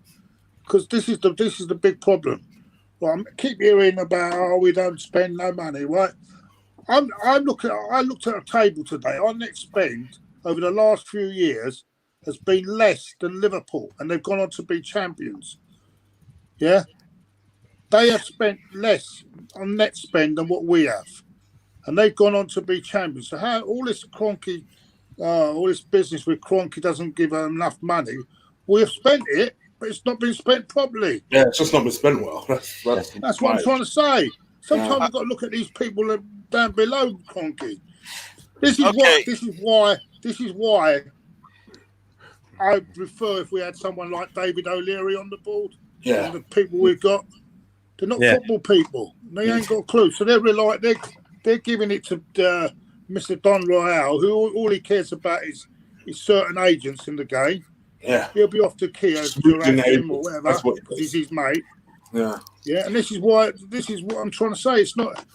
Because this is the big problem. Well, I keep hearing about, we don't spend no money, right? I looked at a table today. Our net spend over the last few years has been less than Liverpool, and they've gone on to be champions. Yeah? They have spent less on net spend than what we have. And they've gone on to be champions. So how all this Kroenke, all this business with Kroenke doesn't give them enough money, we have spent it, but it's not been spent properly. Yeah, it's just not been spent well. That's what I'm trying to say. Sometimes we've got to look at these people down below Kroenke. This is why I prefer if we had someone like David O'Leary on the board. Yeah. And the people we've got, they're not football people. They ain't got a clue. So they're giving it to Mr. Don Royale, who all he cares about is certain agents in the game. Yeah. He'll be off to Kia him or whatever because he's his mate. Yeah. Yeah, and this is what I'm trying to say. It's not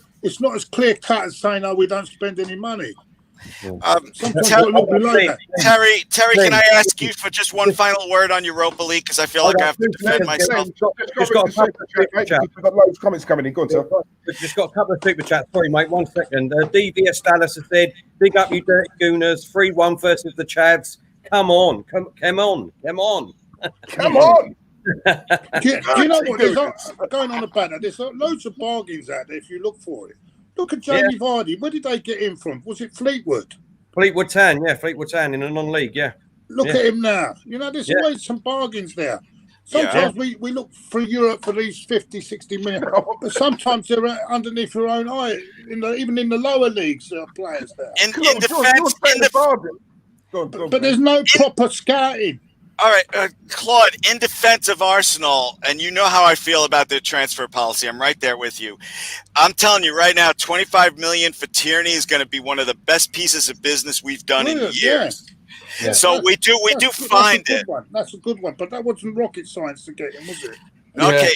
as clear cut as saying, we don't spend any money. Terry, can I ask you for just one final word on Europa League? Because I feel like I have to defend myself. Just got a couple We've got loads of comments coming in. Go on, sir. Just got a couple of super chats. Sorry, mate. 1 second. DVS Dallas has said, "Big up, you dirty gooners. 3-1 versus the Chads. Come on. Come on. Come on." Do you know what? There's going on about that. There's loads of bargains out there if you look for it. Look at Jamie Vardy. Where did they get him from? Was it Fleetwood? Fleetwood Town, Fleetwood Town in a non-league, Look at him now. You know, there's always some bargains there. Sometimes we look for Europe for these 50, 60 million, but sometimes they're underneath your own eye. Even in the lower leagues, there are players there. In defense, but there's no proper scouting. All right, Claude, in defense of Arsenal, and you know how I feel about their transfer policy. I'm right there with you. I'm telling you right now, $25 million for Tierney is going to be one of the best pieces of business we've done in years. Yeah. So we do find it. That's a good one, but that wasn't rocket science to get him, was it? Okay,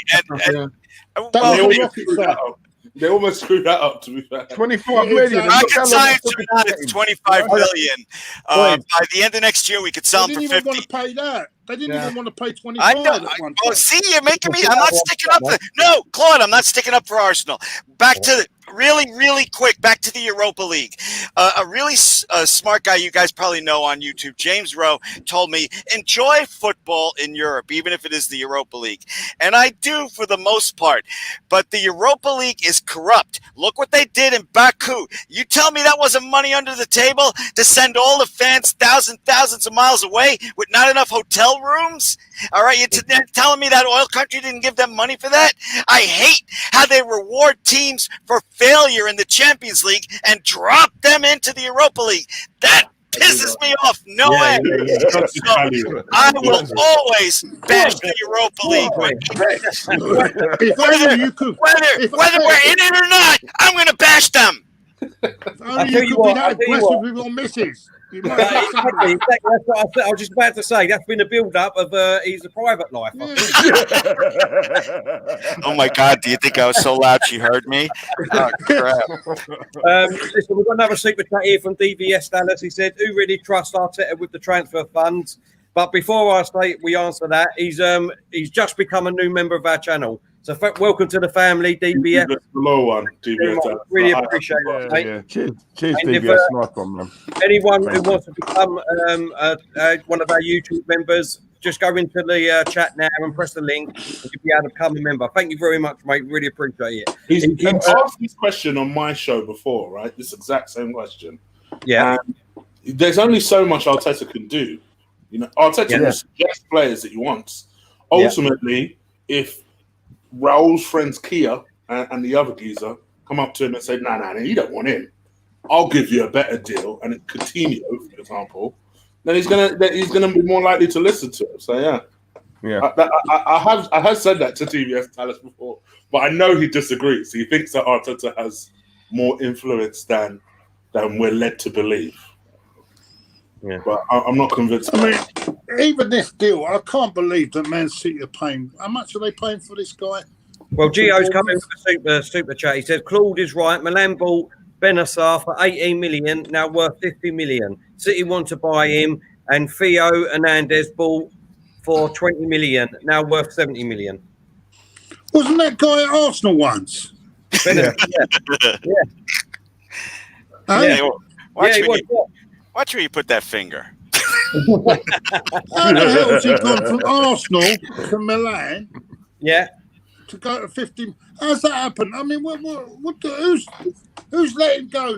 they almost screwed that up, to be fair. 25 million. Rocket science or not, it's 25 million. By the end of next year, we could sell them for 50. They didn't even want to pay that. They didn't even want to pay 25. I know. Oh, see, you're making me. I'm not sticking up for. No, Claude, I'm not sticking up for Arsenal. Back to really quick. Back to the Europa League. A really smart guy you guys probably know on YouTube, James Rowe, told me enjoy football in Europe, even if it is the Europa League, and I do for the most part. But the Europa League is corrupt. Look what they did in Baku. You tell me that wasn't money under the table to send all the fans thousands of miles away with not enough hotel rooms? All right, you're telling me that oil country didn't give them money for that? I hate how they reward teams for failure in the Champions League and drop them into the Europa League. That pisses me off. No way. So I will always bash the Europa League. Whether we're in it or not, I'm going to bash them. Only you could be that aggressive with your missus. Exactly, that's what I said. I was just about to say that's been a build-up of his private life. I think. Oh my God! Do you think I was so loud she heard me? Oh, crap. Listen, we've got another super chat here from DVS Dallas. He said, "Who really trusts Arteta with the transfer funds?" But before I say we answer that, he's just become a new member of our channel. So welcome to the family, DVS. The low one, DVS. Really appreciate it, mate. Yeah. Cheers, DVS. Nice one, man. Anyone who wants to become one of our YouTube members, just go into the chat now and press the link, and you'll be able to become a member. Thank you very much, mate. Really appreciate it. He asked this question on my show before, right? This exact same question. Yeah. And there's only so much Arteta can do. You know, Arteta will suggest players that he wants. Ultimately, if Raul's friends Kia and the other geezer come up to him and say, "No, you don't want him. I'll give you a better deal," and it Coutinho, for example, then he's gonna be more likely to listen to him. So yeah. I have said that to TVS Dallas before, but I know he disagrees. He thinks that Arteta has more influence than we're led to believe. Yeah, but I'm not convinced. I mean, even this deal, I can't believe that Man City are paying. How much are they paying for this guy? Well, Gio's coming for the super chat. He says Claude is right. Milan bought Bansta for 18 million, now worth 50 million. City want to buy him, and Theo Hernandez bought for 20 million, now worth 70 million. Wasn't that guy at Arsenal once? Yeah. Watch where you put that finger. How the hell has he gone from Arsenal to Milan? Yeah. To go to 50. How's that happen? I mean, who's letting go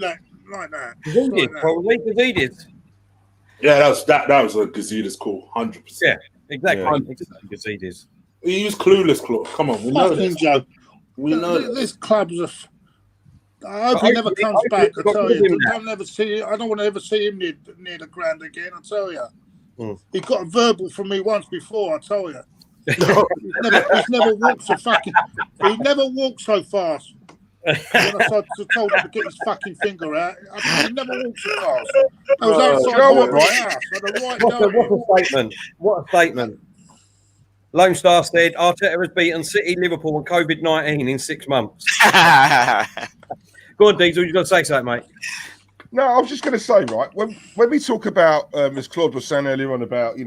like that? Probably Gazidis. Yeah, that was a Gazidis call, 100%. Yeah, exactly. 100% Gazidis. He was clueless, Claude. Come on, we know this. Joe. We know this club's a. I hope he never comes back. I tell you, I don't want to ever see him near the ground again. I tell you, he got a verbal from me once before. I tell you, he's never walked so fucking. He never walked so fast. When I told him to get his fucking finger out, he never walked so fast. I was outside my house. What a statement! What a statement! Lone Star said Arteta has beaten City, Liverpool, and COVID-19 in 6 months. Go on, Diesel, you've got to say something, mate. No, I was just going to say, right, when we talk about, as Claude was saying earlier on about,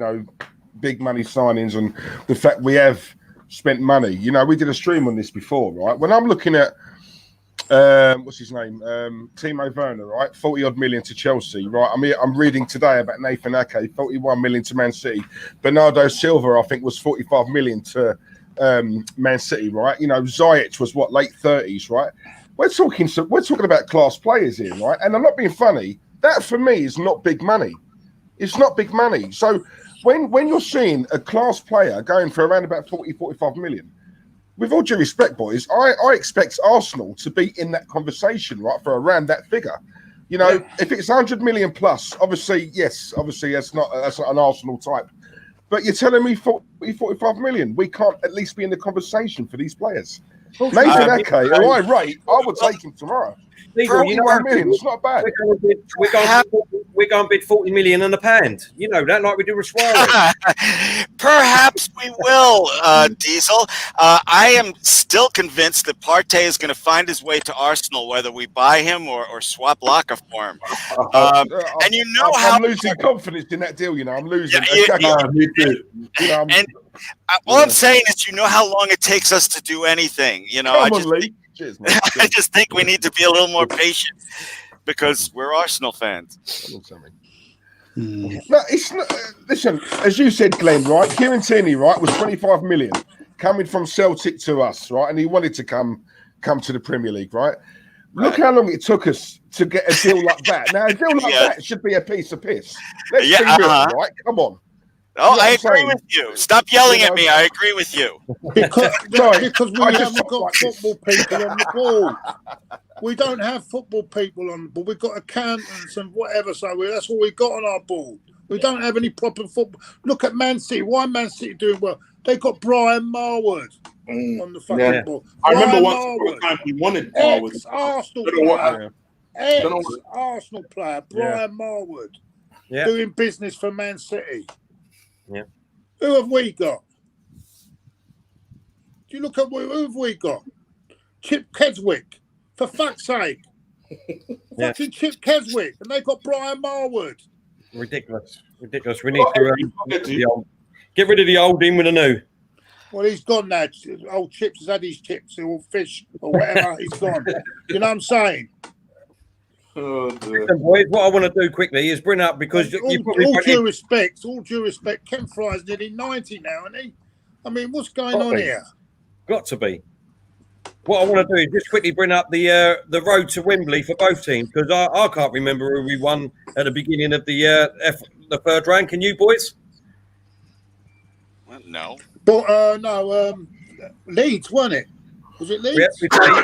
big money signings and the fact we have spent money, we did a stream on this before, right? When I'm looking at, what's his name? Timo Werner, right? 40-odd million to Chelsea, right? I'm reading today about Nathan Ake, 41 million to Man City. Bernardo Silva, I think, was 45 million to Man City, right? Ziyech was, late 30s, right? We're talking about class players here, right? And I'm not being funny. That for me is not big money. It's not big money. So when you're seeing a class player going for around about 40, 45 million, with all due respect, boys, I expect Arsenal to be in that conversation, right, for around that figure. If it's 100 million plus, obviously that's not an Arsenal type. But you're telling me 40, 45 million. We can't at least be in the conversation for these players. Nathan Ake, who I rate, I would take him tomorrow. 41 million, it's not bad. We're going to bid 40 million and a pound. You know that, like we do with Suarez. Perhaps we will, Diesel. I am still convinced that Partey is going to find his way to Arsenal, whether we buy him or swap Laka for him. And I'm losing confidence in that deal. I'm losing. Me too. All I'm saying is, how long it takes us to do anything. Cheers, mate. I just think we need to be a little more patient because we're Arsenal fans. No, it's not. Listen, as you said, Glenn, right? Kieran Tierney, right, was 25 million coming from Celtic to us, right? And he wanted to come to the Premier League, right? Look how long it took us to get a deal like that. Now, a deal like that should be a piece of piss. Let's be real, right? Come on. Oh, I agree with you. Stop yelling at me. I agree with you. Because we haven't got football people on the ball. We don't have football people on the ball. We've got accountants and whatever. So that's all we've got on our ball. We don't have any proper football. Look at Man City. Why Man City doing well? They got Brian Marwood on the fucking ball. I remember once upon a time we wanted Marwood. Arsenal. Ex-Arsenal player, Brian Marwood, doing business for Man City. Yeah. Who have we got? Do you look at who have we got? Chip Keswick, for fuck's sake. Fucking Chip Keswick, and they've got Brian Marwood. Ridiculous. We need to get rid of the old in with the new. Well, he's gone now. Old Chips has had his chips or fish or whatever. He's gone. You know what I'm saying? Oh, dear. Boys, what I want to do quickly is bring up because all due respect, Ken Fry's nearly 90 now, isn't he? I mean, what's going on here? Got to be. What I want to do is just quickly bring up the road to Wembley for both teams because I can't remember who we won at the beginning of the third round. Can you, boys? No. But Leeds, wasn't it? Was it Leeds? Yeah,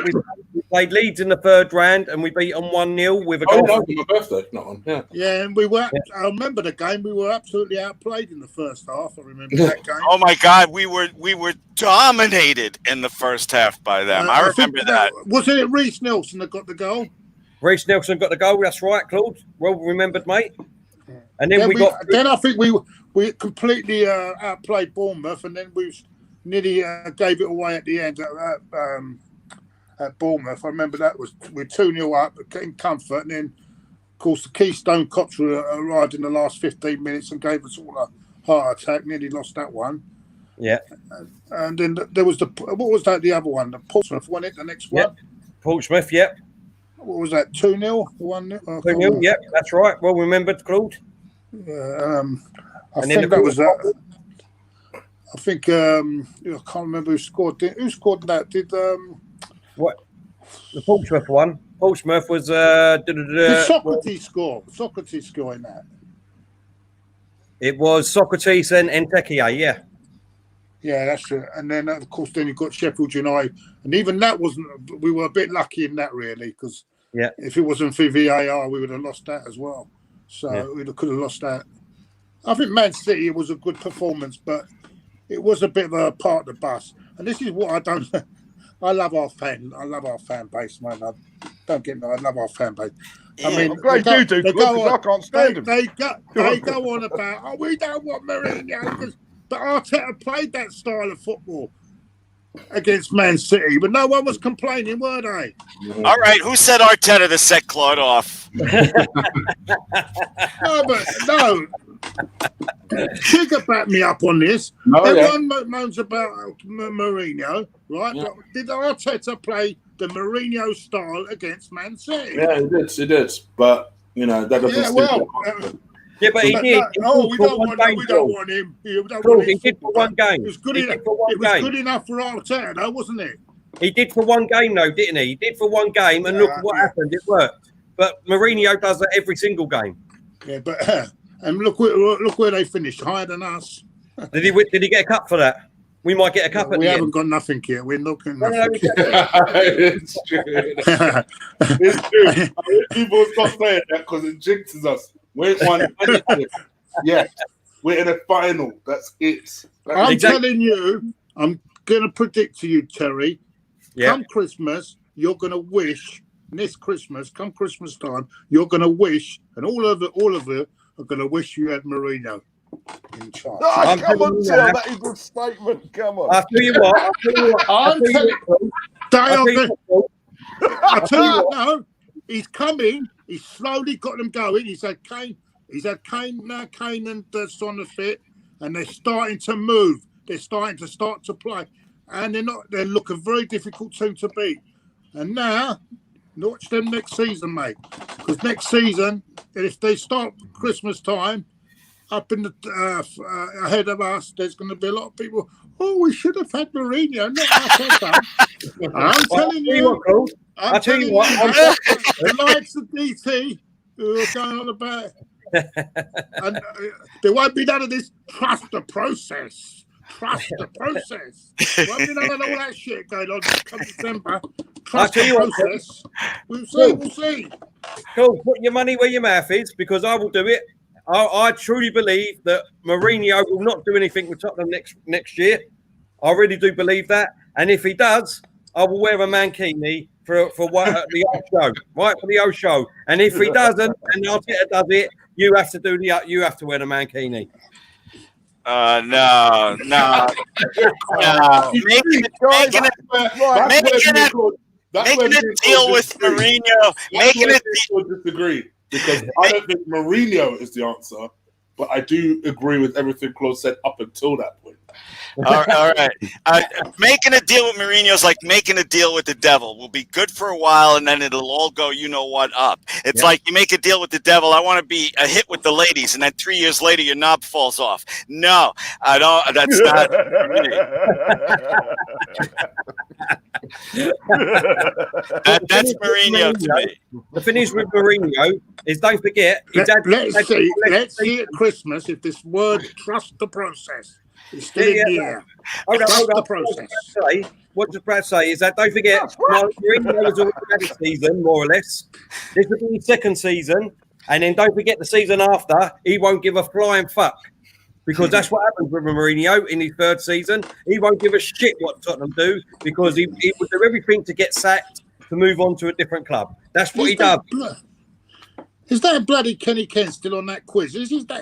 we played Leeds in the third round and we beat them 1-0 with a goal. Oh, no, my birthday, not on. Yeah. Yeah, and we were. I remember the game. We were absolutely outplayed in the first half. I remember that game. Oh my God, we were dominated in the first half by them. I remember that. Was it Reece Nelson that got the goal? Reece Nelson got the goal. That's right, Claude. Well remembered, mate. And then Then I think we completely outplayed Bournemouth, and then we nearly gave it away at the end at Bournemouth. I remember that we're 2-0 up, getting comfort, and then of course the Keystone Cops arrived in the last 15 minutes and gave us all a heart attack. Nearly lost that one. Yeah. And then there was what was that? The other one, the Portsmouth, wasn't it? The next one. Portsmouth. Yep. What was that? 2-0. 1-0. 2-0. Yep. That's right. Well remembered, Claude. I think that was that. I think I can't remember who scored. Who scored that? Did what? The Portsmouth one. Portsmouth was. Did Socrates score? Socrates scoring that. It was Socrates and Entekia. Yeah. Yeah, that's it. And then of course, then you got Sheffield United, and even that wasn't. We were a bit lucky in that really, because if it wasn't for VAR, we would have lost that as well. So we could have lost that. I think Man City was a good performance, but it was a bit of a part of the bus. And this is what I don't. I love our fan base, man. Don't get me. I love our fan base. I mean, I'm glad you do, because I can't stand them. They go on about, we don't want Mourinho, but Arteta played that style of football against Man City, but no one was complaining, were they? All right, who said Arteta to set Claude off? No. Chig back me up on this. Everyone moans about Mourinho, right? Yeah. But did Arteta play the Mourinho style against Man City? Yeah, he did. But that doesn't. But he did. We don't want him. He did for one game. It was good enough for Arteta, though, wasn't it? He did for one game, though, didn't he? He did for one game, and look what happened. It worked. But Mourinho does that every single game. Yeah, but and look where they finished, higher than us. Did he get a cup for that? We might get a cup at the end. We haven't got nothing yet. We're looking. It's true. It's true. People stop saying that because it jinxes us. We're one. Yes, we're in a final. That's it. I'm telling you, I'm going to predict to you, Terry. Come Christmas, you're going to wish. This Christmas, come Christmas time, you're going to wish, and all of you are going to wish you had Mourinho in charge. Come on, Terry, that is a good statement. Come on. I'll tell you what. I'll tell you what. No, he's coming. He's slowly got them going. He's had Kane now. Kane and Son are fit, and they're starting to move. They're starting to play, and they're looking a very difficult team to beat. And now, watch them next season, mate. Because next season, if they start Christmas time up in the ahead of us, there's going to be a lot of people. Oh, we should have had Mourinho. I'm telling you. I'll tell you what. The likes of DT who are going on about, and there won't be none of this. Trust the process. There won't be none of all that shit going on come December. Trust the process. We'll see. Cool. Put your money where your mouth is, because I will do it. I truly believe that Mourinho will not do anything with Tottenham next year. I really do believe that. And if he does, I will wear a mankini for what the old show, right? For the old show. And if he doesn't, and Arteta does it, you have to wear the mankini. No. Making a deal with Mourinho. Making it disagree because I don't think Mourinho is the answer, but I do agree with everything Claude said up until that point. All right. Making a deal with Mourinho is like making a deal with the devil. We'll be good for a while, and then it'll all go, up. It's like you make a deal with the devil. I want to be a hit with the ladies, and then 3 years later, your knob falls off. No, I don't. That's not that's Mourinho to me. The finish with Mourinho is, don't forget. Let's see at Christmas if this word "trust the process" is still in the air. Hold on. The process. What does Brad say is that, don't forget, Mourinho has already had a season, more or less. This will be his second season, and then don't forget the season after, he won't give a flying fuck. Because that's what happens with Mourinho in his third season. He won't give a shit what Tottenham do because he will do everything to get sacked to move on to a different club. That's what he does. Is that bloody Kenny Kent still on that quiz? Is he still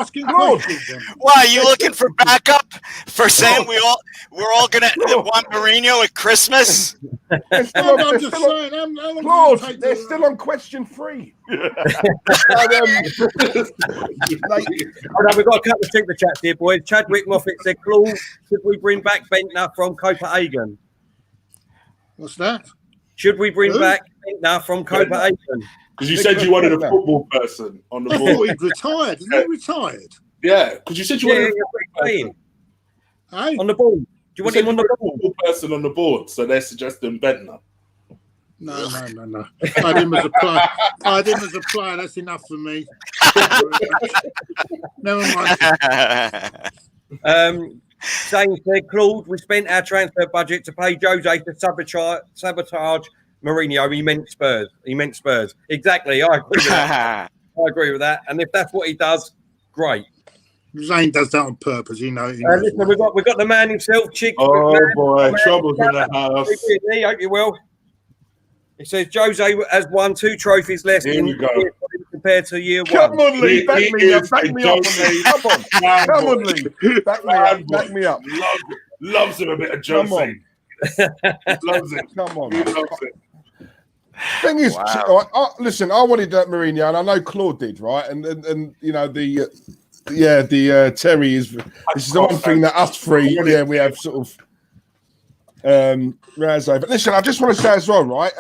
asking questions? Why are you looking for backup for saying we're all gonna want Mourinho at Christmas? I'm just saying. Claude, they're still on question 3. We've got a couple of super chats here, boys. Chadwick Moffat said, Claude, should we bring back Bentner from Copenhagen? What's that? Should we bring back Bentner from Copenhagen? Because you said you wanted a football person on the board. I thought he'd retired. Isn't he retired? Yeah, because you said you wanted a football person. Hey? On the ball. Do you want him on the ball? Football person on the board, so they're suggesting Bentner. No. I had him as a player. That's enough for me. Never mind. Shane said, Claude, we spent our transfer budget to pay Jose to sabotage Mourinho. He meant Spurs. Exactly. I agree with that. And if that's what he does, great. Zane does that on purpose. Listen, we've got the man himself, Chig. Oh boy, trouble's in the house. I hope you will. He says Jose has won 2 trophies less compared to year 1. Come on, Lee. Back me up. Come on, Lee. Back me up. Loves him a bit of Jose. Loves it. Come on. Thing is, listen, I wanted that Mourinho, and I know Claude did, right? And the Terry is. This is the one thing that us three, we have sort of. Raz over. Listen, I just want to say as well, right?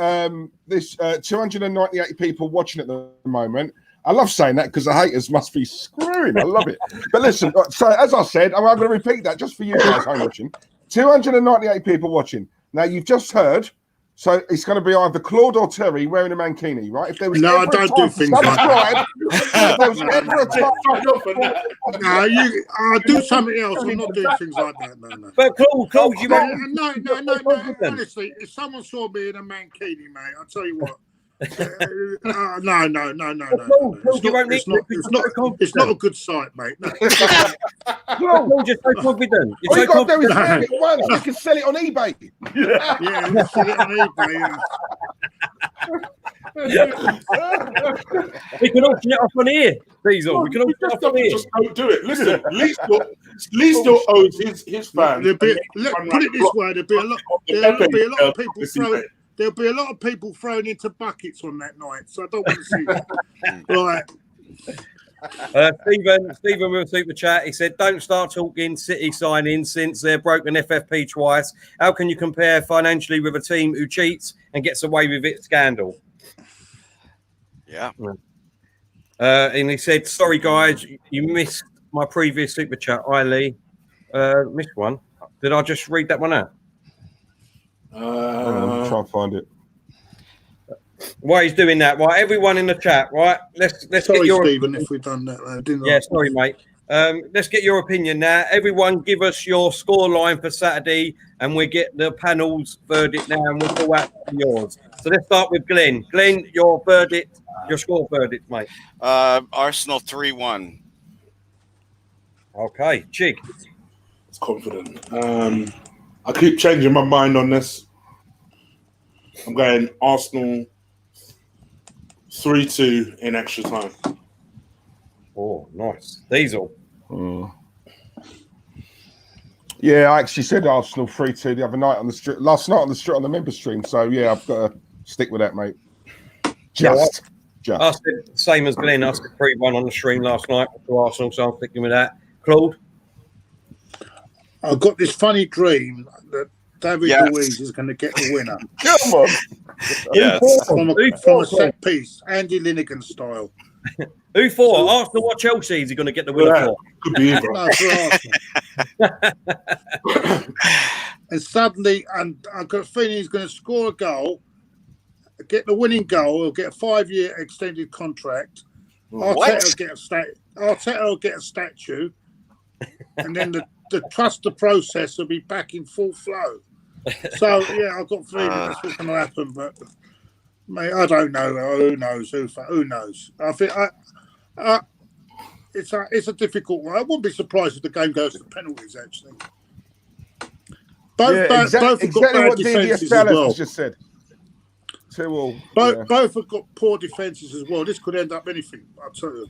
This 298 people watching at the moment. I love saying that because the haters must be screwing. I love it. But listen, so as I said, I'm going to repeat that just for you guys home watching. 298 people watching. Now you've just heard. So it's going to be either Claude or Terry wearing a mankini, right? If there was I don't do things like that. If there was ever a time I'll do something else. I'm not doing things like that. No. But Claude, you No. Honestly, if someone saw me in a mankini, mate, I'll tell you what. No. It's not a good sight, mate. No. Claude, you're so confident. All you got to do is wear it once. We can sell it on eBay. Yeah, we'll sell it on eBay. We can auction it off on here, Diesel. We can auction it off on here. Just don't do it. Listen, Lee still owes his fans. Put it this way: there'll be a lot of people throwing. There'll be a lot of people thrown into buckets on that night, so I don't want to see that. Right. Stephen will super chat. He said, "Don't start talking City signing since they're broken FFP twice. How can you compare financially with a team who cheats and gets away with it scandal?" Yeah. And he said, "Sorry guys, you missed my previous super chat. Lee missed one. Did I just read that one out?" I'm trying to find it. While he's doing that, right? Everyone in the chat, right? Let's sorry, get your Stephen, if we've done that. Didn't yeah, sorry, mate. Let's get your opinion now. Everyone, give us your score line for Saturday, and we get the panel's verdict now, and we'll go out to yours. So let's start with Glenn. Glenn, your verdict, your score verdict, mate. Arsenal 3-1. Okay, Chig. It's confident. I keep changing my mind on this. I'm going Arsenal 3-2 in extra time. Oh, nice. Diesel. Yeah, I actually said Arsenal 3-2 the other night last night on the member stream. So yeah, I've got to stick with that, mate. Just. I said same as Glenn. I said 3-1 on the stream last night for Arsenal, so I'm sticking with that. Claude? I've got this funny dream that David Luiz is going to get the winner. Come on. Yes. From a set piece, Andy Linnigan style. Who for? Arsenal or Chelsea is he going to get the winner for? Could be either. No, for Arsenal. And suddenly, and I've got a feeling he's going to score a goal, get the winning goal, or get a 5-year extended contract. Arteta will get a statue, and then the trust the process will be back in full flow. So yeah, I've got a feeling that's what's going to happen, but mate, I don't know. Who knows? Who knows? I think it's a difficult one. I wouldn't be surprised if the game goes to penalties. Actually, both have got bad defences as well. Just said. Both have got poor defences as well. This could end up anything. I'll tell you.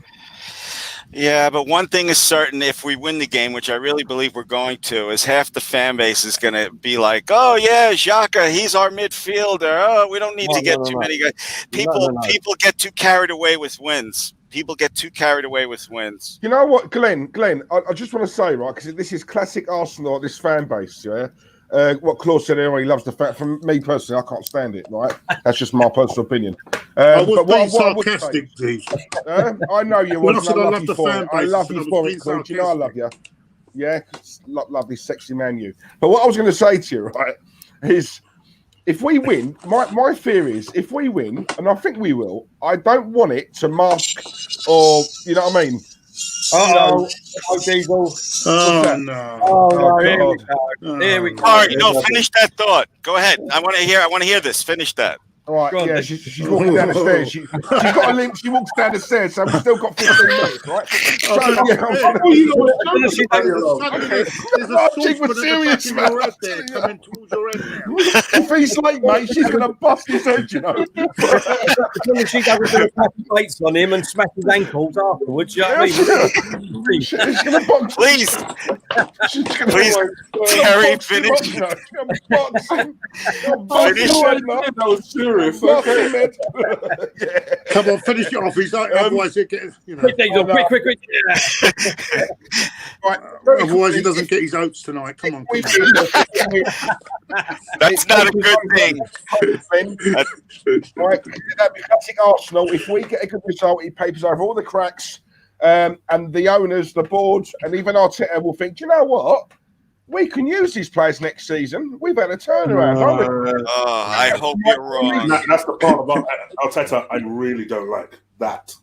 Yeah, but one thing is certain: if we win the game, which I really believe we're going to, is half the fan base is going to be like, "Oh yeah, Xhaka, he's our midfielder. Oh, we don't need to get too many guys." People get too carried away with wins. People get too carried away with wins. You know what, Glenn? I just want to say, right, because this is classic Arsenal, this fan base, yeah. What Claude said earlier, he loves the fact. From me personally, I can't stand it. Right, that's just my personal opinion. I was being sarcastic, Steve. I know you was. I love you for it. I love you for it, Claude. You know I love you. Yeah, lovely, sexy man, you. But what I was going to say to you, right, is if we win, my fear is if we win, and I think we will. I don't want it to mask, or you know what I mean. Oh, Diesel. Oh, no. Oh, no. Here we go. All right, finish that thought. Go ahead. I want to hear this. Finish that. All right, yeah, she's walking down the stairs. She's got a limp. She walks down the stairs, so we've still got 15 minutes, right? Chig was serious, man. If he's late, mate, she's going to bust his head, you know. She doesn't put plates on him and smash his ankles afterwards, you know what I mean? She's going to box him. Please, Terry, finish. That was serious. Okay. Come on, finish it off. He's like, otherwise he'll get, Quick. Right. Otherwise he doesn't get his oats tonight. Come on. That's not a good thing. Right, that'd be classic Arsenal. If we get a good result, he papers over all the cracks, and the owners, the board, and even Arteta will think, you know what? We can use these players next season. We've had a turnaround. I hope you're wrong. That's the part about Arteta I really don't like. That.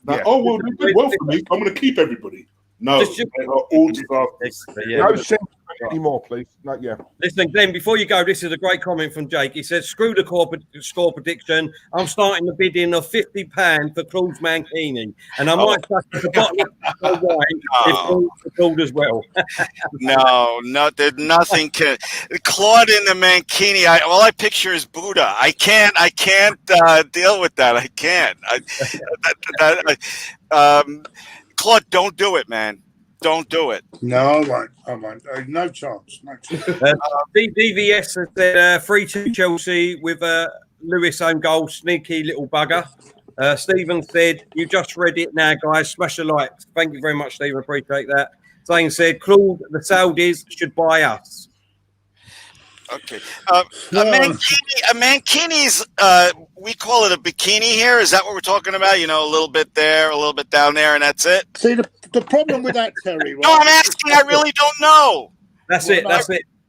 Well, they did well for me. I'm going to keep everybody. No, they are all disasters. No sense anymore, please. Not yet. Listen, Glenn, before you go, this is a great comment from Jake. He says, screw the score prediction. I'm starting the bidding of £50 for Claude's Mancini. And I might touch the bottom of the wine if Claude as well. No, there's nothing. Claude in the Mancini, all I picture is Buddha. I can't deal with that. I can't. Claude, don't do it, man. Don't do it. No, I won't. No chance. DVS has said 3-2 Chelsea with Lewis own goal. Sneaky little bugger. Stephen said, you just read it now, guys. Smash a like. Thank you very much, Stephen. Appreciate that. Zane said, Claude, the Saudis should buy us. Okay. A Mankini's, we call it a bikini here. Is that what we're talking about? You know, a little bit there, a little bit down there, and that's it? See, the problem with that, Terry, right? No, I'm asking. I really don't know. That's it.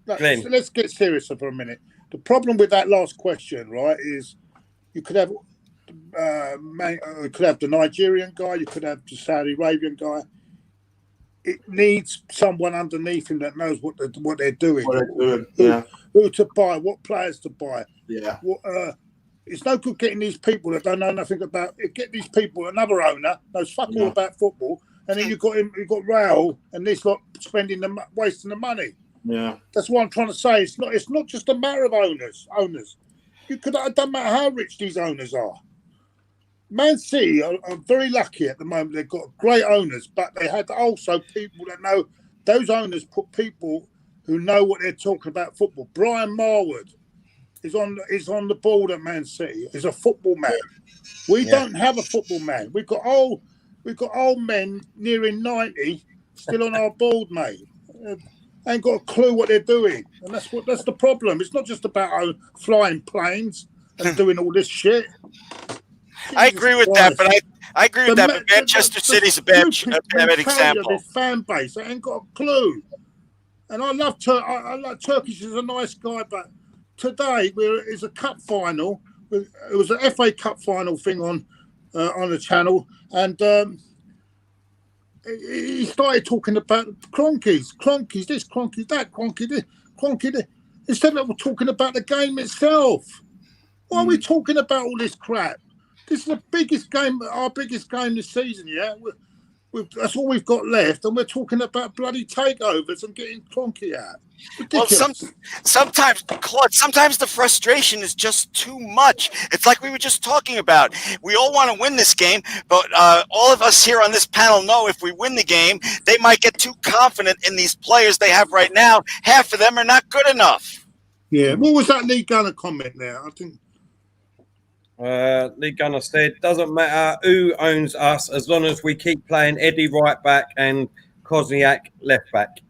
Glenn. Let's get serious for a minute. The problem with that last question, right, is you could have the Nigerian guy, you could have the Saudi Arabian guy. It needs someone underneath him that knows what they're doing. Who to buy, what players to buy. Yeah. It's no good getting these people that don't know nothing about it. Get these people, another owner, knows fuck all about football, and then you've got Raul and this lot wasting the money. Yeah, that's what I'm trying to say. It's not just a matter of owners. It doesn't matter how rich these owners are. Man City are very lucky at the moment. They've got great owners, but they had also people that know. Those owners put people who know what they're talking about football. Brian Marwood is on the board at Man City. He's a football man. We don't have a football man. We've got old men nearing 90 still on our board, mate. Ain't got a clue what they're doing, and that's the problem. It's not just about flying planes and doing all this shit. I agree with that, but I agree with that. But Manchester City's a bad example. This fan base, they ain't got a clue. And I love Turkish is a nice guy, but today it's a cup final. It was an FA Cup final thing on the channel, and he started talking about cronkies, this, cronkies that, cronky this, cronky this. Instead of talking about the game itself. Why are we talking about all this crap? This is the biggest game, our biggest game this season, yeah? That's all we've got left, and we're talking about bloody takeovers and getting clonky out. Ridiculous. Well, sometimes, Claude, sometimes the frustration is just too much. It's like we were just talking about. We all want to win this game, but all of us here on this panel know if we win the game, they might get too confident in these players they have right now. Half of them are not good enough. Yeah. What was that Lee Gunner comment there? I think. Lee Gunner said, doesn't matter who owns us as long as we keep playing Eddie right back and Kosniak left back.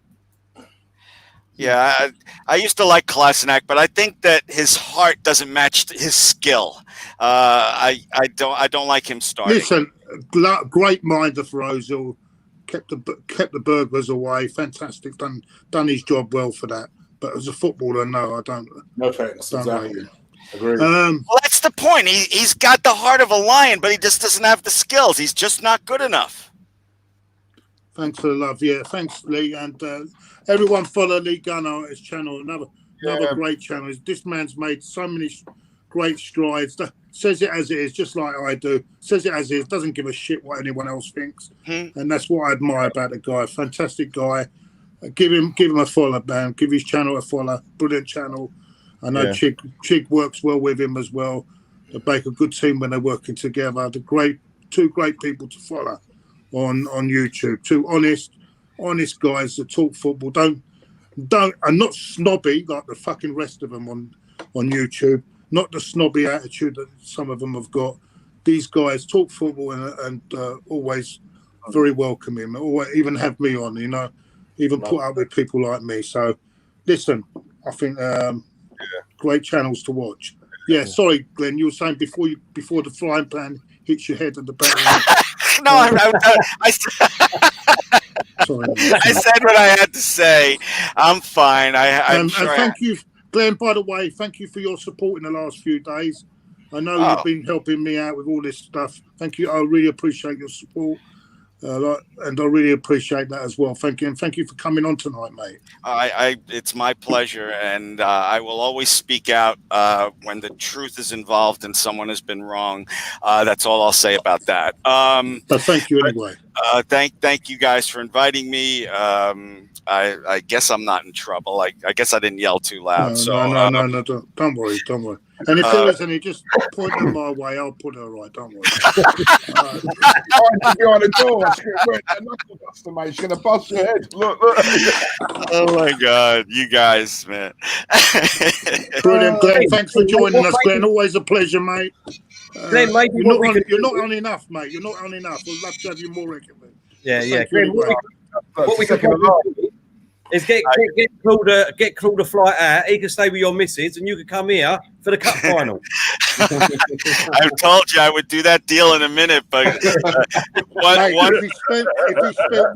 Yeah, I used to like Kolasinac, but I think that his heart doesn't match his skill. I don't like him starting. Listen, great mind of Ozil, kept the burglars away. Fantastic, done his job well for that. But as a footballer, no, I don't. No thanks. Exactly. Agree. Well, that's the point. He's got the heart of a lion, but he just doesn't have the skills. He's just not good enough. Thanks for the love. Yeah, thanks, Lee. And everyone follow Lee Gunner on his channel. Another great channel. This man's made so many great strides. Says it as it is, just like I do. Says it as it is. Doesn't give a shit what anyone else thinks. And that's what I admire about the guy. Fantastic guy. Give him a follow, man. Give his channel a follow. Brilliant channel. I know Chig works well with him as well. They make a good team when they're working together. Two great people to follow on YouTube. Two honest guys that talk football. Are not snobby like the fucking rest of them on YouTube. Not the snobby attitude that some of them have got. These guys talk football and always very welcoming. Always even have me on, even put up with people like me. So, listen, I think. Great channels to watch. Yeah, sorry, Glenn. You were saying before the flying pan hits your head at the back. No, I said what I had to say. I'm fine. I'm sure. And thank you, Glenn. By the way, thank you for your support in the last few days. I know you've been helping me out with all this stuff. Thank you. I really appreciate your support. And I really appreciate that as well. Thank you, and thank you for coming on tonight, mate. It's my pleasure, and I will always speak out when the truth is involved and someone has been wrong. That's all I'll say about that. But thank you anyway. Thank you guys for inviting me. I guess I'm not in trouble. I guess I didn't yell too loud. No, don't worry. And if there is any, just point them my way. I'll put her right. Don't worry. Behind the door, she's going to bust your head. Look. Oh my God, you guys, man. Brilliant, Glenn. Thanks for joining us, Glenn. Always a pleasure, mate. Glenn, you're not on enough, mate. You're not on enough. We'd love to have you more regularly. Yeah. Glenn, what we can do is get Claude a flight out. He can stay with your missus, and you can come here for the cup final. I've told you I would do that deal in a minute, but if he spent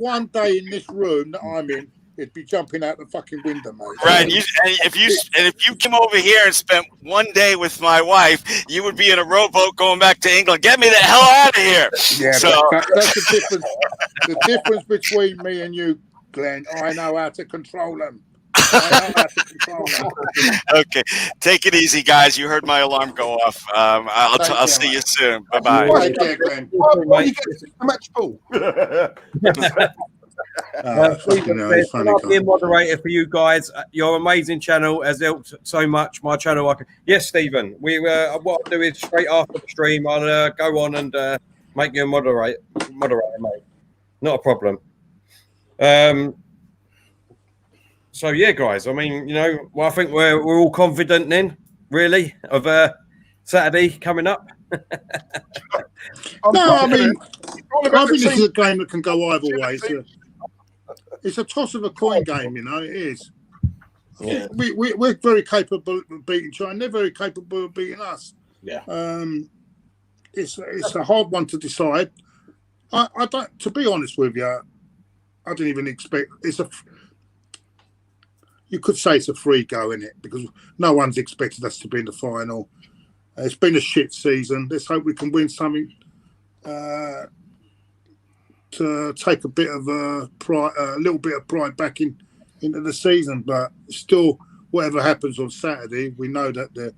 one day in this room that I'm in, he'd be jumping out the fucking window, mate. Right, and if you come over here and spent one day with my wife, you would be in a rowboat going back to England. Get me the hell out of here! Yeah, so that's the difference. The difference between me and you, Glenn, I know how to control them. Okay, take it easy, guys. You heard my alarm go off. I'll see you soon. Bye bye. Take care, Glenn. Why you get the match ball? Fucking hell, he's funny I'll be guy. a moderator for you guys. Your amazing channel has helped so much. My channel, yes, Stephen. What I'll do is straight after the stream, I'll go on and make you a moderator, mate. Not a problem. So yeah, guys. I mean, I think we're all confident then, really, of Saturday coming up. I think this is a game that can go either way. It's a toss of a coin game, it is. Yeah. We're very capable of beating China. They're very capable of beating us. Yeah. It's a hard one to decide. I don't. To be honest with you, I didn't even expect. You could say it's a free go, in it, because no one's expected us to be in the final. It's been a shit season. Let's hope we can win something to take a bit of a little bit of pride back into the season. But still, whatever happens on Saturday, we know that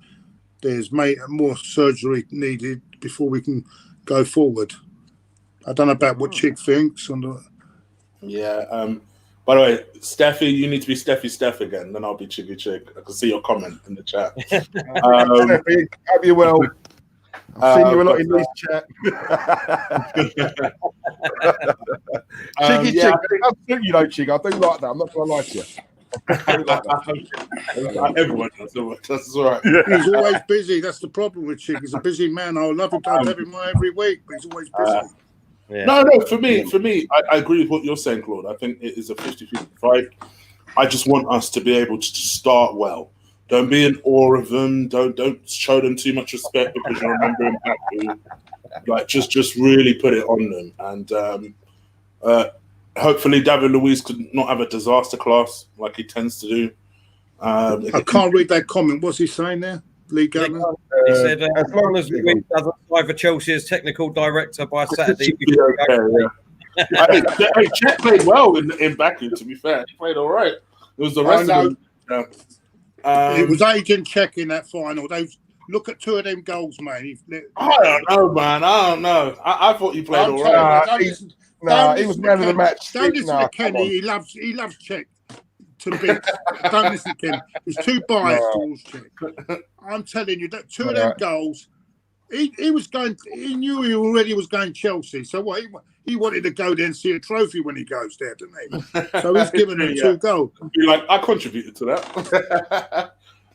there's more surgery needed before we can go forward. I don't know about what Chig thinks. Yeah. By the way, Steffi, you need to be Steffi again. Then I'll be Chiggy Chig. I can see your comment in the chat. Steffi, hope you well. I've seen you a lot in this chat. Chiggy Chig, Chig. I do like that. I'm not going to lie to you. Everyone does. That's all right. He's always busy. That's the problem with Chig. He's a busy man. I love him. I'd have him on every week, but he's always busy. Yeah. No. For me, I agree with what you're saying, Claude. I think it is a 50-50 fight. I just want us to be able to start well. Don't be in awe of them. Don't show them too much respect because you remember him back. Like just really put it on them, and hopefully David Luiz could not have a disaster class like he tends to do. I can't read that comment. What's he saying there? Lee Gavin? He said, as long as Luiz doesn't apply for Chelsea as technical director by Saturday. Chet played well in Baku, to be fair. He played all right. It was the rest of them. It was agent Chek in that final. Look at two of them goals, man. I don't know, man. I don't know. I thought he played all right. He was man of the match. Don't listen to Kenny. He loves Chek to bits. Don't listen to Kenny. He's too biased towards Chek. I'm telling you that two of them goals. He was going. He knew he already was going Chelsea. So what? He wanted to go there and see a trophy when he goes there, didn't he? So he's given him 2 goals. Be like, I contributed to that.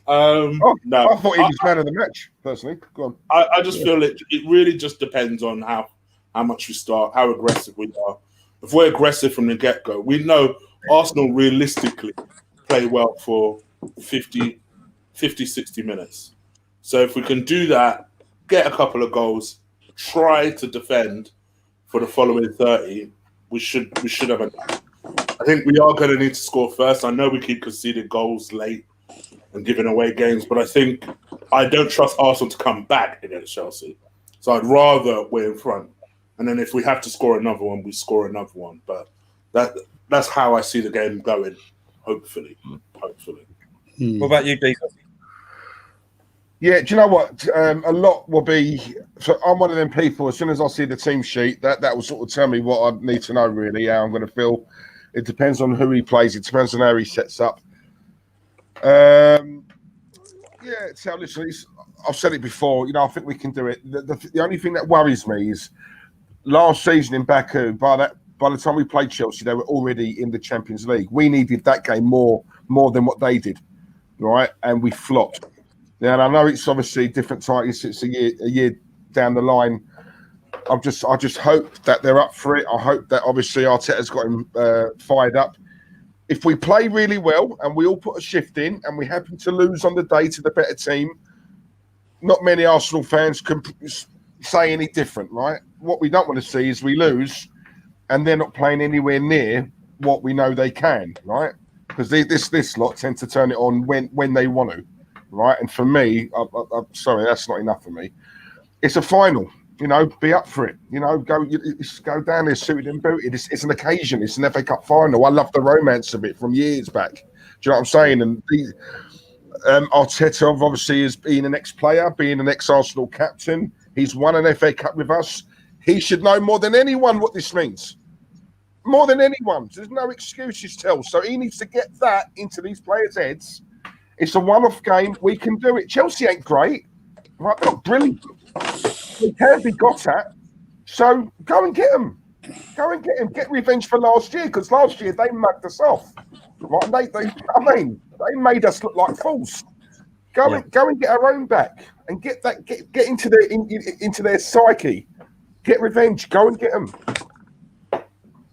No, I thought he was man of the match. Personally, go on. I just feel it really just depends on how much we start, how aggressive we are. If we're aggressive from the get-go, we know Arsenal realistically play well for 50, 60 minutes. So if we can do that, get a couple of goals, try to defend for the following 30, we should have a. I think we are going to need to score first. I know we keep conceding goals late and giving away games, but I don't trust Arsenal to come back against Chelsea. So I'd rather we're in front, and then if we have to score another one, we score another one. But that's how I see the game going. Hopefully. What about you, Dean? Yeah, do you know what? A lot will be. So I'm one of them people. As soon as I see the team sheet, that will sort of tell me what I need to know. Really, how I'm going to feel. It depends on who he plays. It depends on how he sets up. So listen, I've said it before. I think we can do it. The only thing that worries me is last season in Baku. By the time we played Chelsea, they were already in the Champions League. We needed that game more than what they did, right? And we flopped. Now, and I know it's obviously different titles. It's a year down the line. I just hope that they're up for it. I hope that obviously Arteta's got him fired up. If we play really well and we all put a shift in and we happen to lose on the day to the better team, not many Arsenal fans can say any different, right? What we don't want to see is we lose and they're not playing anywhere near what we know they can, right? Because this lot tend to turn it on when they want to. Right, and for me, I'm sorry, that's not enough for me. It's a final, be up for it. Go down there suited and booted. It's an occasion. It's an FA Cup final. I love the romance of it from years back. Do you know what I'm saying? And Arteta obviously is being an ex-player, being an ex-Arsenal captain. He's won an FA Cup with us. He should know more than anyone what this means. more than anyone. There's no excuses, Tell. So he needs to get that into these players' heads. It's a one-off game. We can do it. Chelsea ain't great, right? They're not brilliant. They can be got at. So go and get them. Go and get him. Get revenge for last year, because last year they mugged us off. Right? They made us look like fools. Go and get our own back and get into their psyche. Get revenge. Go and get them.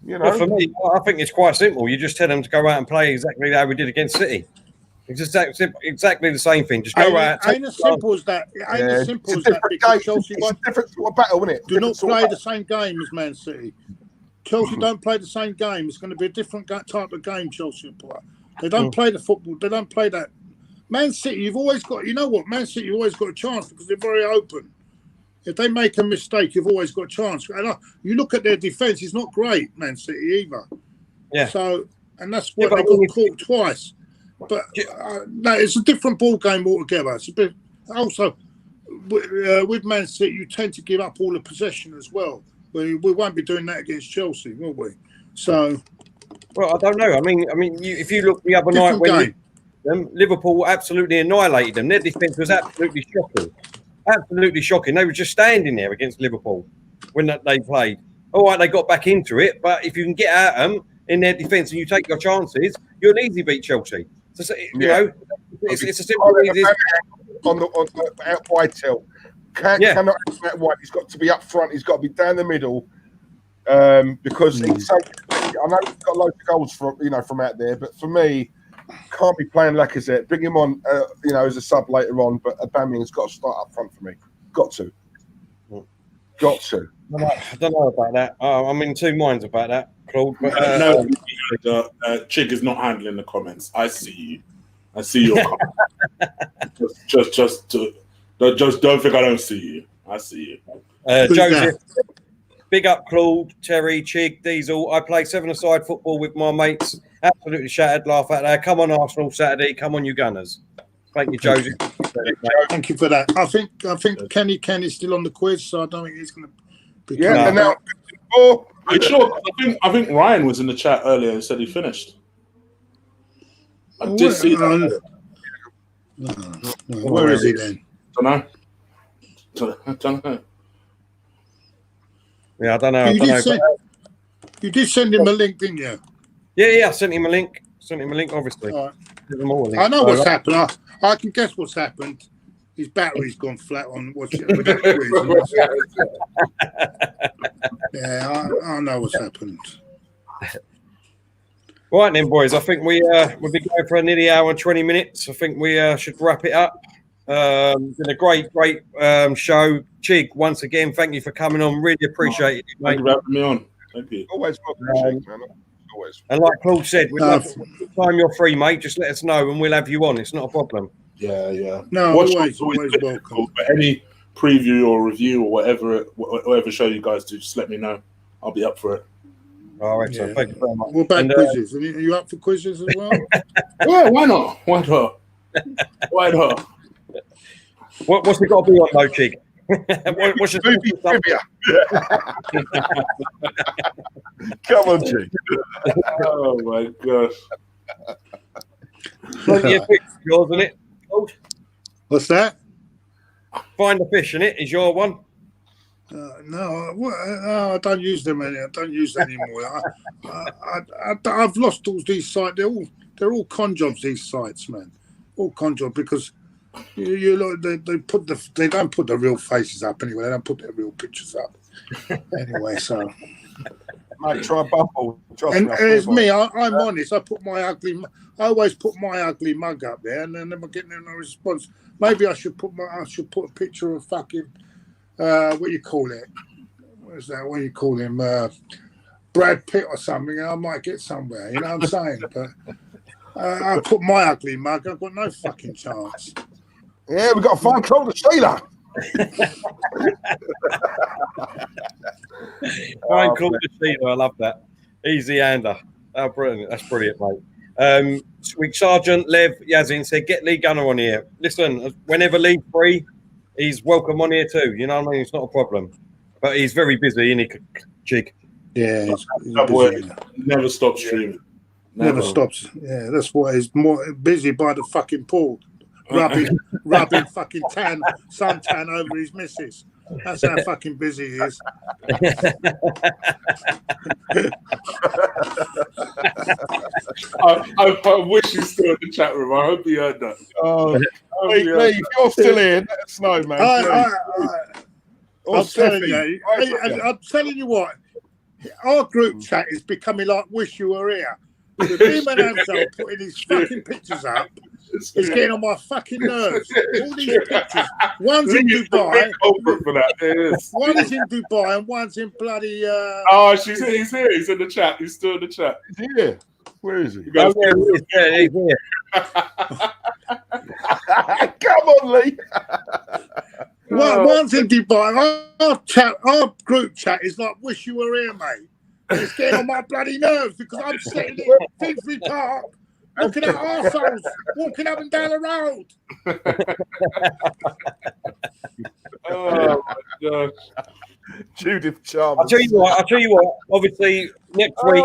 You know. Well, for me, I think it's quite simple. You just tell them to go out and play exactly how we did against City. It's exactly the same thing. Just go out. Ain't as simple as that. It ain't as simple as that. It's a different sort of battle, isn't it? Do not play the same game as Man City. Chelsea don't play the same game. It's going to be a different type of game. Chelsea play. They don't play the football. They don't play that. Man City, you've always got. You know what? Man City, you've always got a chance because they're very open. If they make a mistake, you've always got a chance. And you look at their defence; it's not great, Man City either. Yeah. So, and that's what they got caught twice. But no, it's a different ball game altogether. It's a bit. Also, with Man City, you tend to give up all the possession as well. We won't be doing that against Chelsea, will we? So, well, I don't know. I mean, if you look the other night when Liverpool absolutely annihilated them, their defence was absolutely shocking. Absolutely shocking. They were just standing there against Liverpool when they played. All right, they got back into it, but if you can get at them in their defence and you take your chances, you'll easily beat Chelsea. So, you know, it's a simple easy. On the out wide tilt. Cannot out wide. He's got to be up front. He's got to be down the middle. Because he's so. I know he's got loads of goals from out there, but for me, can't be playing Lacazette. Bring him on, as a sub later on. But Aubameyang's got to start up front for me. Got to. I don't know about that. I'm in two minds about that, Claude. But, Chig is not handling the comments. I see you. I see your comments. just don't think I don't see you. I see you. Joseph, big up Claude, Terry, Chig, Diesel. I play seven-a-side football with my mates. Absolutely shattered. Laugh out there. Come on, Arsenal Saturday. Come on, you Gunners. Thank you, Joseph. Thank you for that. I think Kenny's still on the quiz, so I don't think he's going to. And now, are you sure? I think Ryan was in the chat earlier and said he finished. I did see that. Where is he then? Don't know. Yeah, I don't know. You did send him a link, didn't you? Yeah, I sent him a link. Obviously. Right. I know what's happened. I can guess what's happened. His battery's gone flat on watching it. Yeah, I know what's happened. Right then, boys. I think we'll be going for a nearly hour and 20 minutes. I think we should wrap it up. Been a great show. Chig, once again, thank you for coming on. Really appreciate it, mate. Thank you for having me on. Thank you. Always welcome, man. Always. And like Claude said, time you're free, mate, just let us know and we'll have you on. It's not a problem. Yeah. No, always welcome. But any preview or review or whatever show you guys do, just let me know. I'll be up for it. All right, so thank you very much. What about quizzes? Are you up for quizzes as well? Yeah, why not? Why not? What's it got to be on, though, Chig? What's your trivia? Come on, Chig. Oh my gosh. Plenty of fish, yours, isn't it? What's that? Find the fish, in it is your one. No, I don't use them anymore. I don't use them anymore. I've lost all these sites. They're all con jobs. These sites, man, all con jobs because you look. They don't put the real faces up anyway. They don't put their real pictures up anyway. So, mate, try Bumble. And it's me. I'm honest. I always put my ugly mug up there, and then never getting no response. Maybe I should put a picture of fucking. What do you call it? What is that? What do you call him? Brad Pitt or something, and I might get somewhere. You know what I'm saying? But I put my ugly mug. I've got no fucking chance. Yeah, we've got to find Claude the Stealer. Find Claude the Stealer. I love that. Easy hander. Oh, brilliant. That's brilliant, mate. Sweet Sergeant Lev Yazin said, get Lee Gunner on here. Listen, whenever Lee's free, he's welcome on here too. You know what I mean? It's not a problem. But he's very busy, isn't he, Chig? Yeah, he's That boy busy, yeah. never stops streaming. Never stops. Yeah, that's why he's more busy by the fucking pool, rubbing fucking suntan over his missus. That's how fucking busy he is. I wish he's still in the chat room. I hope he heard that. Oh, Lee, if you're still here, let us know, man. I'm telling you what, our group chat is becoming like "Wish You Were Here." With him and Ansel putting his fucking pictures up, it's getting on my fucking nerves. All these pictures, one's in Dubai, one is in Dubai, and one's in bloody. Oh, he's here. He's in the chat. He's still in the chat. Yeah. Where is he? He's here. Come on, Lee. One's in Dubai. Our group chat is like "Wish You Were Here," mate. It's getting on my bloody nerves because I'm sitting in Finsbury Park looking at arseholes walking up and down the road. Oh my gosh. Judith Chalmers. I'll tell you what. Obviously, next week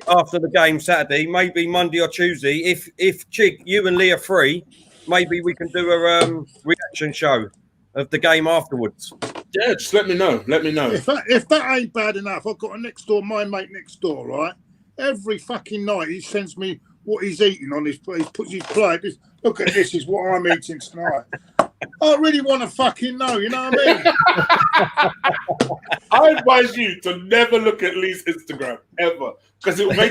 after the game Saturday, maybe Monday or Tuesday, if Chig, you and Lee are free, maybe we can do a reaction show of the game afterwards. Yeah, just let me know. If that ain't bad enough, I've got my mate next door, right? Every fucking night he sends me what he's eating on his plate. He puts his plate. Look at this, is what I'm eating tonight. I really want to fucking know, you know what I mean? I advise you to never look at Lee's Instagram ever, because it will make.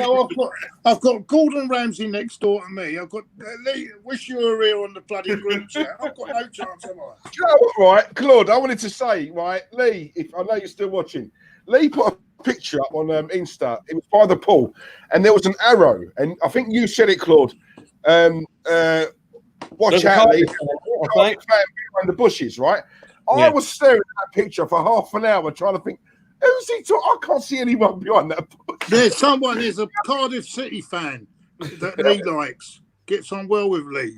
I've got Gordon Ramsay next door to me. I've got Lee. Wish you were here on the bloody group chat. I've got no chance, am I? You know what, right, Claude? I wanted to say, right, Lee. If I know you're still watching, Lee put a picture up on Insta. It was by the pool, and there was an arrow, and I think you said it, Claude. Watch out, Lee. Behind the bushes, right? Yeah. I was staring at that picture for half an hour trying to think, who's he talking? I can't see anyone behind that bush. There's someone, there's a Cardiff City fan that Lee likes. Gets on well with Lee.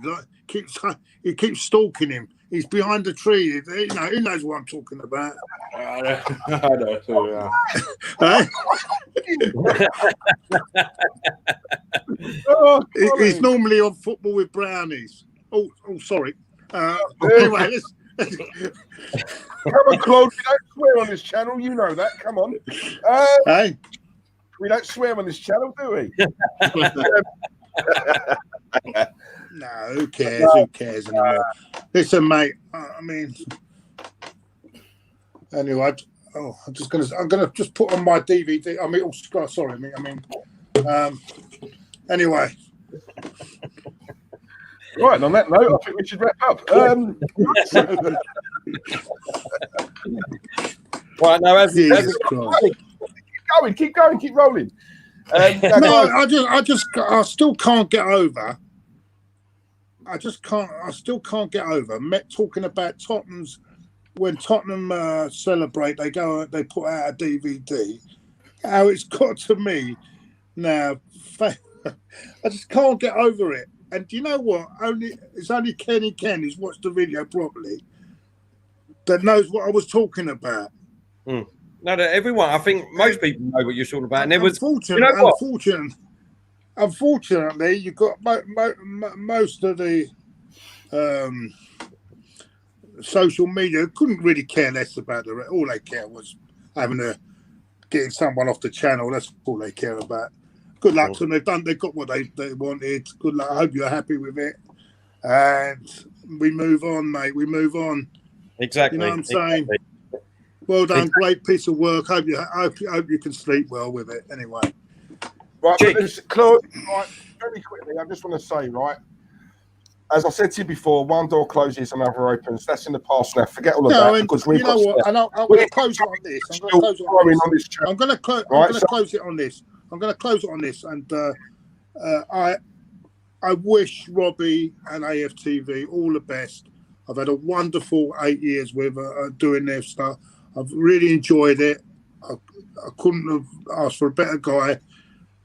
He keeps stalking him. He's behind the tree. He knows what I'm talking about. I know too, yeah. He's normally on Football with Brownies. Oh, sorry. Anyway, come on, Claude. We don't swear on this channel. You know that. Come on. Hey, we don't swear on this channel, do we? No, who cares? Who cares anymore? Listen, mate. I mean, anyway. I'm gonna just put on my DVD. I mean, sorry. Anyway. Right, and on that note, I think we should wrap up. Right now, keep going, keep rolling. I still can't get over. I still can't get over Met talking about Tottenham's. When Tottenham celebrate, they put out a DVD. How it's got to me now. I just can't get over it. And do you know what? It's only Kenny Ken who's watched the video properly that knows what I was talking about. No, everyone. I think most people know what you're talking about. And there was, unfortunately, you got most of the social media couldn't really care less about the. All they care was getting someone off the channel. That's all they care about. Good luck to them. They've got what they wanted. Good luck. I hope you're happy with it. And we move on, mate. We move on. Exactly. You know what I'm saying? Well done. Exactly. Great piece of work. Hope you can sleep well with it. Anyway. Right, Claude, right, very quickly, I just want to say, right, as I said to you before, one door closes, another opens. that's in the past now. Forget all of that. Because we've got what? And I'm going to close it on this. I'm going to close it on this. I'm going to close it on this, and I wish Robbie and AFTV all the best. I've had a wonderful 8 years with doing their stuff. I've really enjoyed it. I couldn't have asked for a better guy.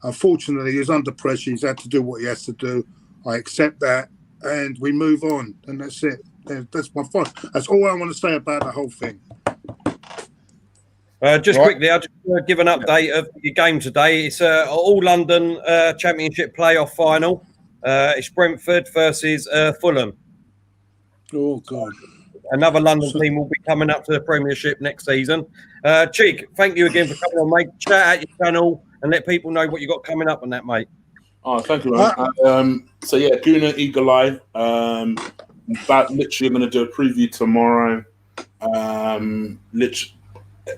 Unfortunately, he's under pressure. He's had to do what he has to do. I accept that, and we move on, and that's it. That's my fun. That's all I want to say about the whole thing. Just Right. quickly, I'll just give an update of your game today. It's all London Championship playoff final. It's Brentford versus Fulham. Oh, God. Another London team will be coming up to the Premiership next season. Chig, thank you again for coming on, mate. Chat out your channel and let people know what you got coming up on that, mate. Oh, thank you, man. So yeah, Guna Eagle Eye. About literally, I'm going to do a preview tomorrow. Literally,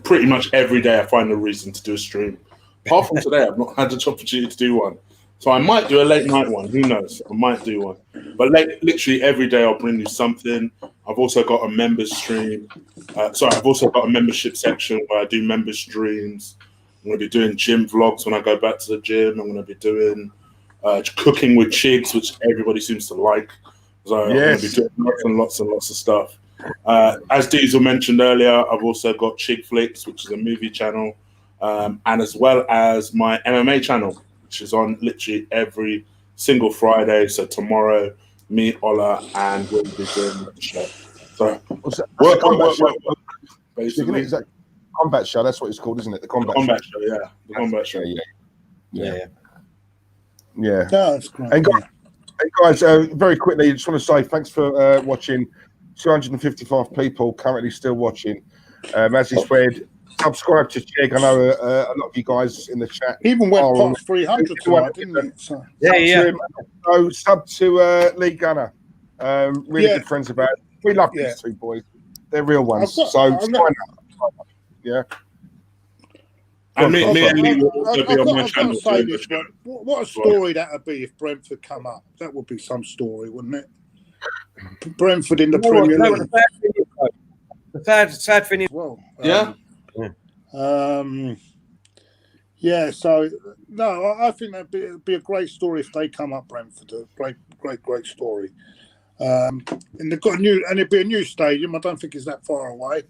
pretty much every day I find a reason to do a stream. Apart from today, I've not had the opportunity to do one. So I might do a late night one. Who knows? I might do one. But literally every day I'll bring you something. I've also got a members stream. I've also got a membership section where I do member streams. I'm going to be doing gym vlogs when I go back to the gym. I'm going to be doing cooking with Chigs, which everybody seems to like. So I'm going to be doing lots and lots and lots of stuff. As Diesel mentioned earlier, I've also got Chig Flicks, which is a movie channel, and as well as my MMA channel, which is on literally every single Friday. So tomorrow, me, Ola, and we'll be doing the show. So work. Basically, is that combat show? That's what it's called, isn't it? The combat show. Yeah, the combat show. Yeah. That's great. And guys, very quickly, I just want to say thanks for watching. 255 people currently still watching. As he said, subscribe to Chig. I know a lot of you guys in the chat Even went past 300 tonight, didn't it? So. So sub to Lee Gunner. Really good friends of ours. We love these two boys. They're real ones. Yeah. And me and Lee will also be on my channel. Say this, but what a story that would be if Brentford come up. That would be some story, wouldn't it? Brentford in the Premier League. The sad thing is, well, so no, I think that'd be a great story if they come up, Brentford. A great story. And they've got it'd be a new stadium. I don't think it's that far away.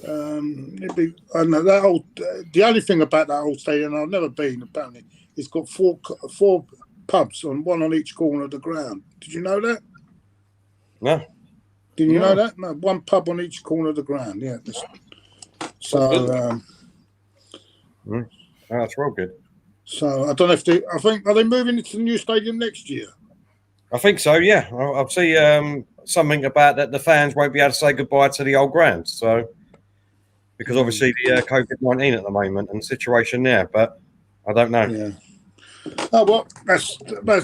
It'd be, I know that old. The only thing about that old stadium, I've never been. Apparently, it's got four pubs one on each corner of the ground. Did you know that? No. Did you know that? No, one pub on each corner of the ground. Yeah. So. That's real good. So I don't know if are they moving into the new stadium next year? I think so. Yeah, I'll see something about that. The fans won't be able to say goodbye to the old ground. So because obviously the COVID-19 at the moment and the situation there, but I don't know. Yeah. Oh well, that's I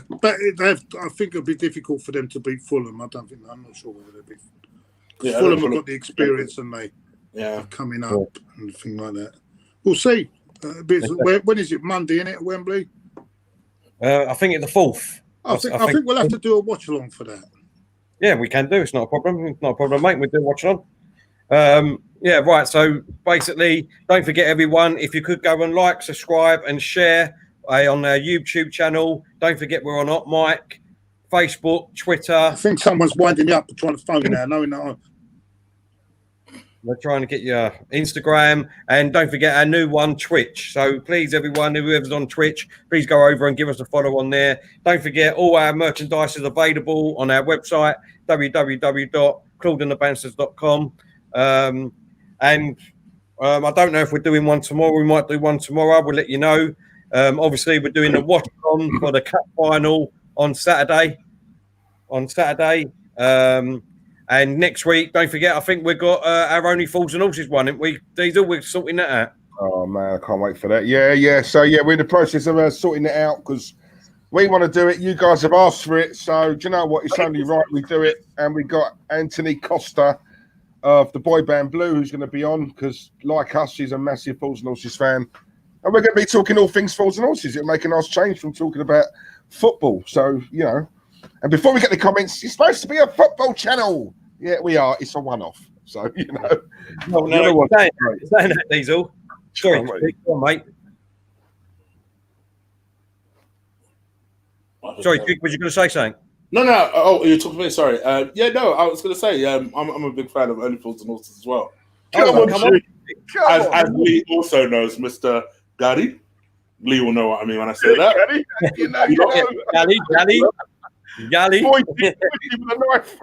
think it'll be difficult for them to beat Fulham. I'm not sure whether they'll be. Fulham have got the experience and coming up and things like that. We'll see. When is it? Monday, isn't it, at Wembley? I think it's the 4th. I think we'll have to do a watch along for that. Yeah, we can do. It's not a problem. It's not a problem, mate. We'll do a watch along. Yeah, right. So basically, don't forget, everyone, if you could go and like, subscribe, and share on our YouTube channel. Don't forget, we're on Hot Mic, Facebook, Twitter. I think someone's winding me up trying to phone now, knowing that we're trying to get your Instagram, and don't forget our new one, Twitch. So please, everyone, whoever's on Twitch, please go over and give us a follow on there. Don't forget, all our merchandise is available on our website, www.claudeandthebansters.com. I don't know if we're doing one tomorrow. We might do one tomorrow. We'll let you know. Obviously, we're doing the watch-on for the cup final on Saturday. And next week, don't forget, I think we've got our Only Fools and Horses one, haven't we, Diesel? We're sorting that out. Oh, man, I can't wait for that. Yeah. So, we're in the process of sorting it out because we want to do it. You guys have asked for it. So, do you know what? It's only right we do it. And we got Anthony Costa of the boy band Blue who's going to be on because, like us, he's a massive Fools and Horses fan. And we're going to be talking all things Fools and Horses. It'll make a nice change from talking about football. So, and before we get the comments, it's supposed to be a football channel. Yeah, we are. It's a one-off. So, No, saying that, Diesel. Sorry, go on, mate. Sorry, was you going to say something? No. Oh, you're talking to me. Sorry. I was going to say, I'm a big fan of Only Fools and Horses as well. Come on. As Lee also knows, Mr. Gary. Lee will know what I mean when I say that. Gary. Gally. Boy, with a knife.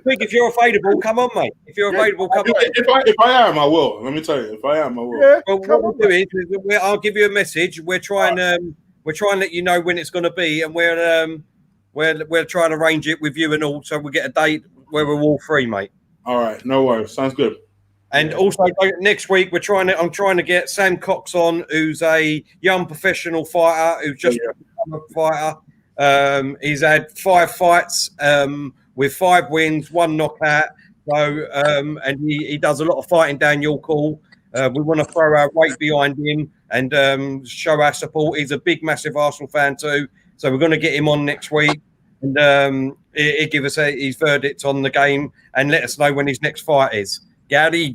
Think if you're available, come on, mate. If you're available, come on. If I am, I will. Let me tell you. If I am, I will. Yeah, Well, what we'll do is I'll give you a message. We're trying to let you know when it's going to be, and we'll try and arrange it with you and all, so we'll get a date where we're all free, mate. All right, no worries. Sounds good. And also next week I'm trying to get Sam Cox on, who's a young professional fighter who's just become a fighter. He's had 5 fights with 5 wins, 1 knockout. So and he does a lot of fighting down your call. We want to throw our weight behind him and show our support. He's a big, massive Arsenal fan too. So we're going to get him on next week and he'll give us his verdict on the game and let us know when his next fight is. Gally.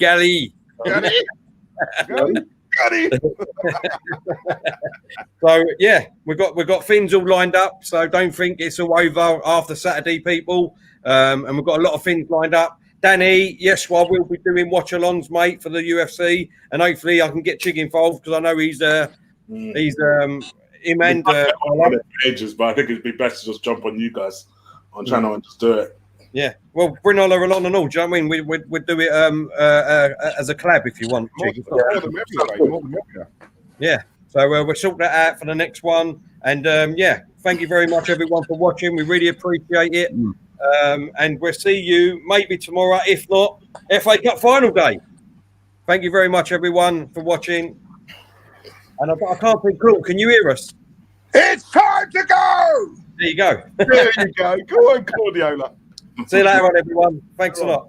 So yeah, we've got things all lined up. So don't think it's all over after Saturday, people. And we've got a lot of things lined up. Danny, yes, well, we'll be doing watch-alongs, mate, for the UFC, and hopefully I can get Chig involved because I know he's him and ages, but I think it'd be best to just jump on you guys on channel and just do it. Yeah, well, bring Ola along and all. Do you know what I mean? We'd do it as a collab if you want. Yeah, so we'll sort that out for the next one. And thank you very much, everyone, for watching. We really appreciate it. And we'll see you maybe tomorrow, if not FA Cup final day. Thank you very much, everyone, for watching. And I can't think, Claude, can you hear us? It's time to go! There you go. There you go. Go on, Claudiola. See you later on, everyone. Thanks a lot.